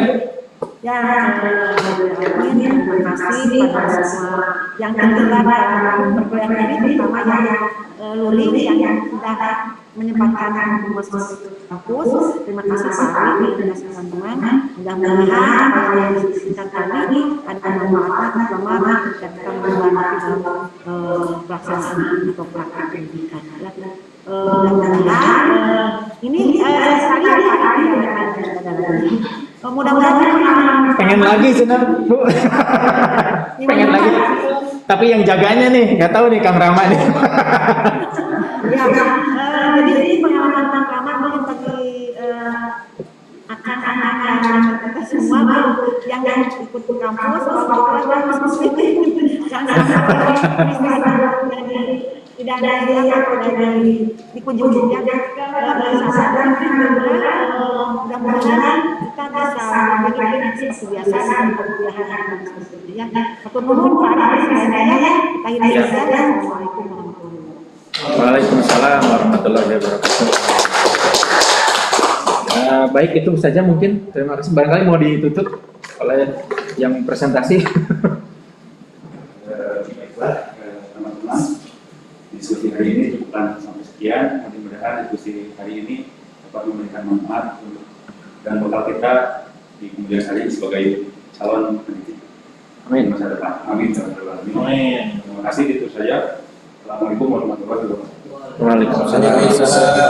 Ya, terima kasih pada semua yang terlibat dalam perkuliahan ini, terutama yang Luli yang sudah menyempatkan masuk kampus. Terima kasih Pak Ari dan teman-teman. Mudah-mudahan apa yang diskusikan tadi ada manfaatnya, terutama dan kita membantu dalam pelaksanaan praktek pendidikan. Mudah-mudahan ini sekali ya Pak Ari ada lagi. Mudah-mudahan Pengen lagi senang Bu. Pengen lagi. Tapi yang jaganya nih, nggak tahu nih Kang Rama nih. Ya, jadi ini pengalaman pertama mungkin bagi anak-anak yang kita semua yang ikut ke kampus, kampus ini jangan sampai tidak ada yang dikunjungi ya. Mudah-mudahan kita bisa bagi seperti biasa dan perkuliahan seperti ya. Aku mohon Pak Ari saya kita hidup saja. Assalamualaikum warahmatullahi wabarakatuh. Waalaikumsalam warahmatullahi wabarakatuh. Baik, itu saja mungkin. Terima kasih. Barangkali mau ditutup oleh yang presentasi. Baiklah, teman-teman, diskusi hari ini cukupkan sampai sekian. Mudah-mudahan diskusi hari ini dapat memberikan manfaat dan bekal kita di kemudian hari sebagai calon pendidik. Amin. Masa depan. Amin. Amin. Terima kasih, itu saja. Assalamualaikum warahmatullahi wabarakatuh. Waalaikumsalam.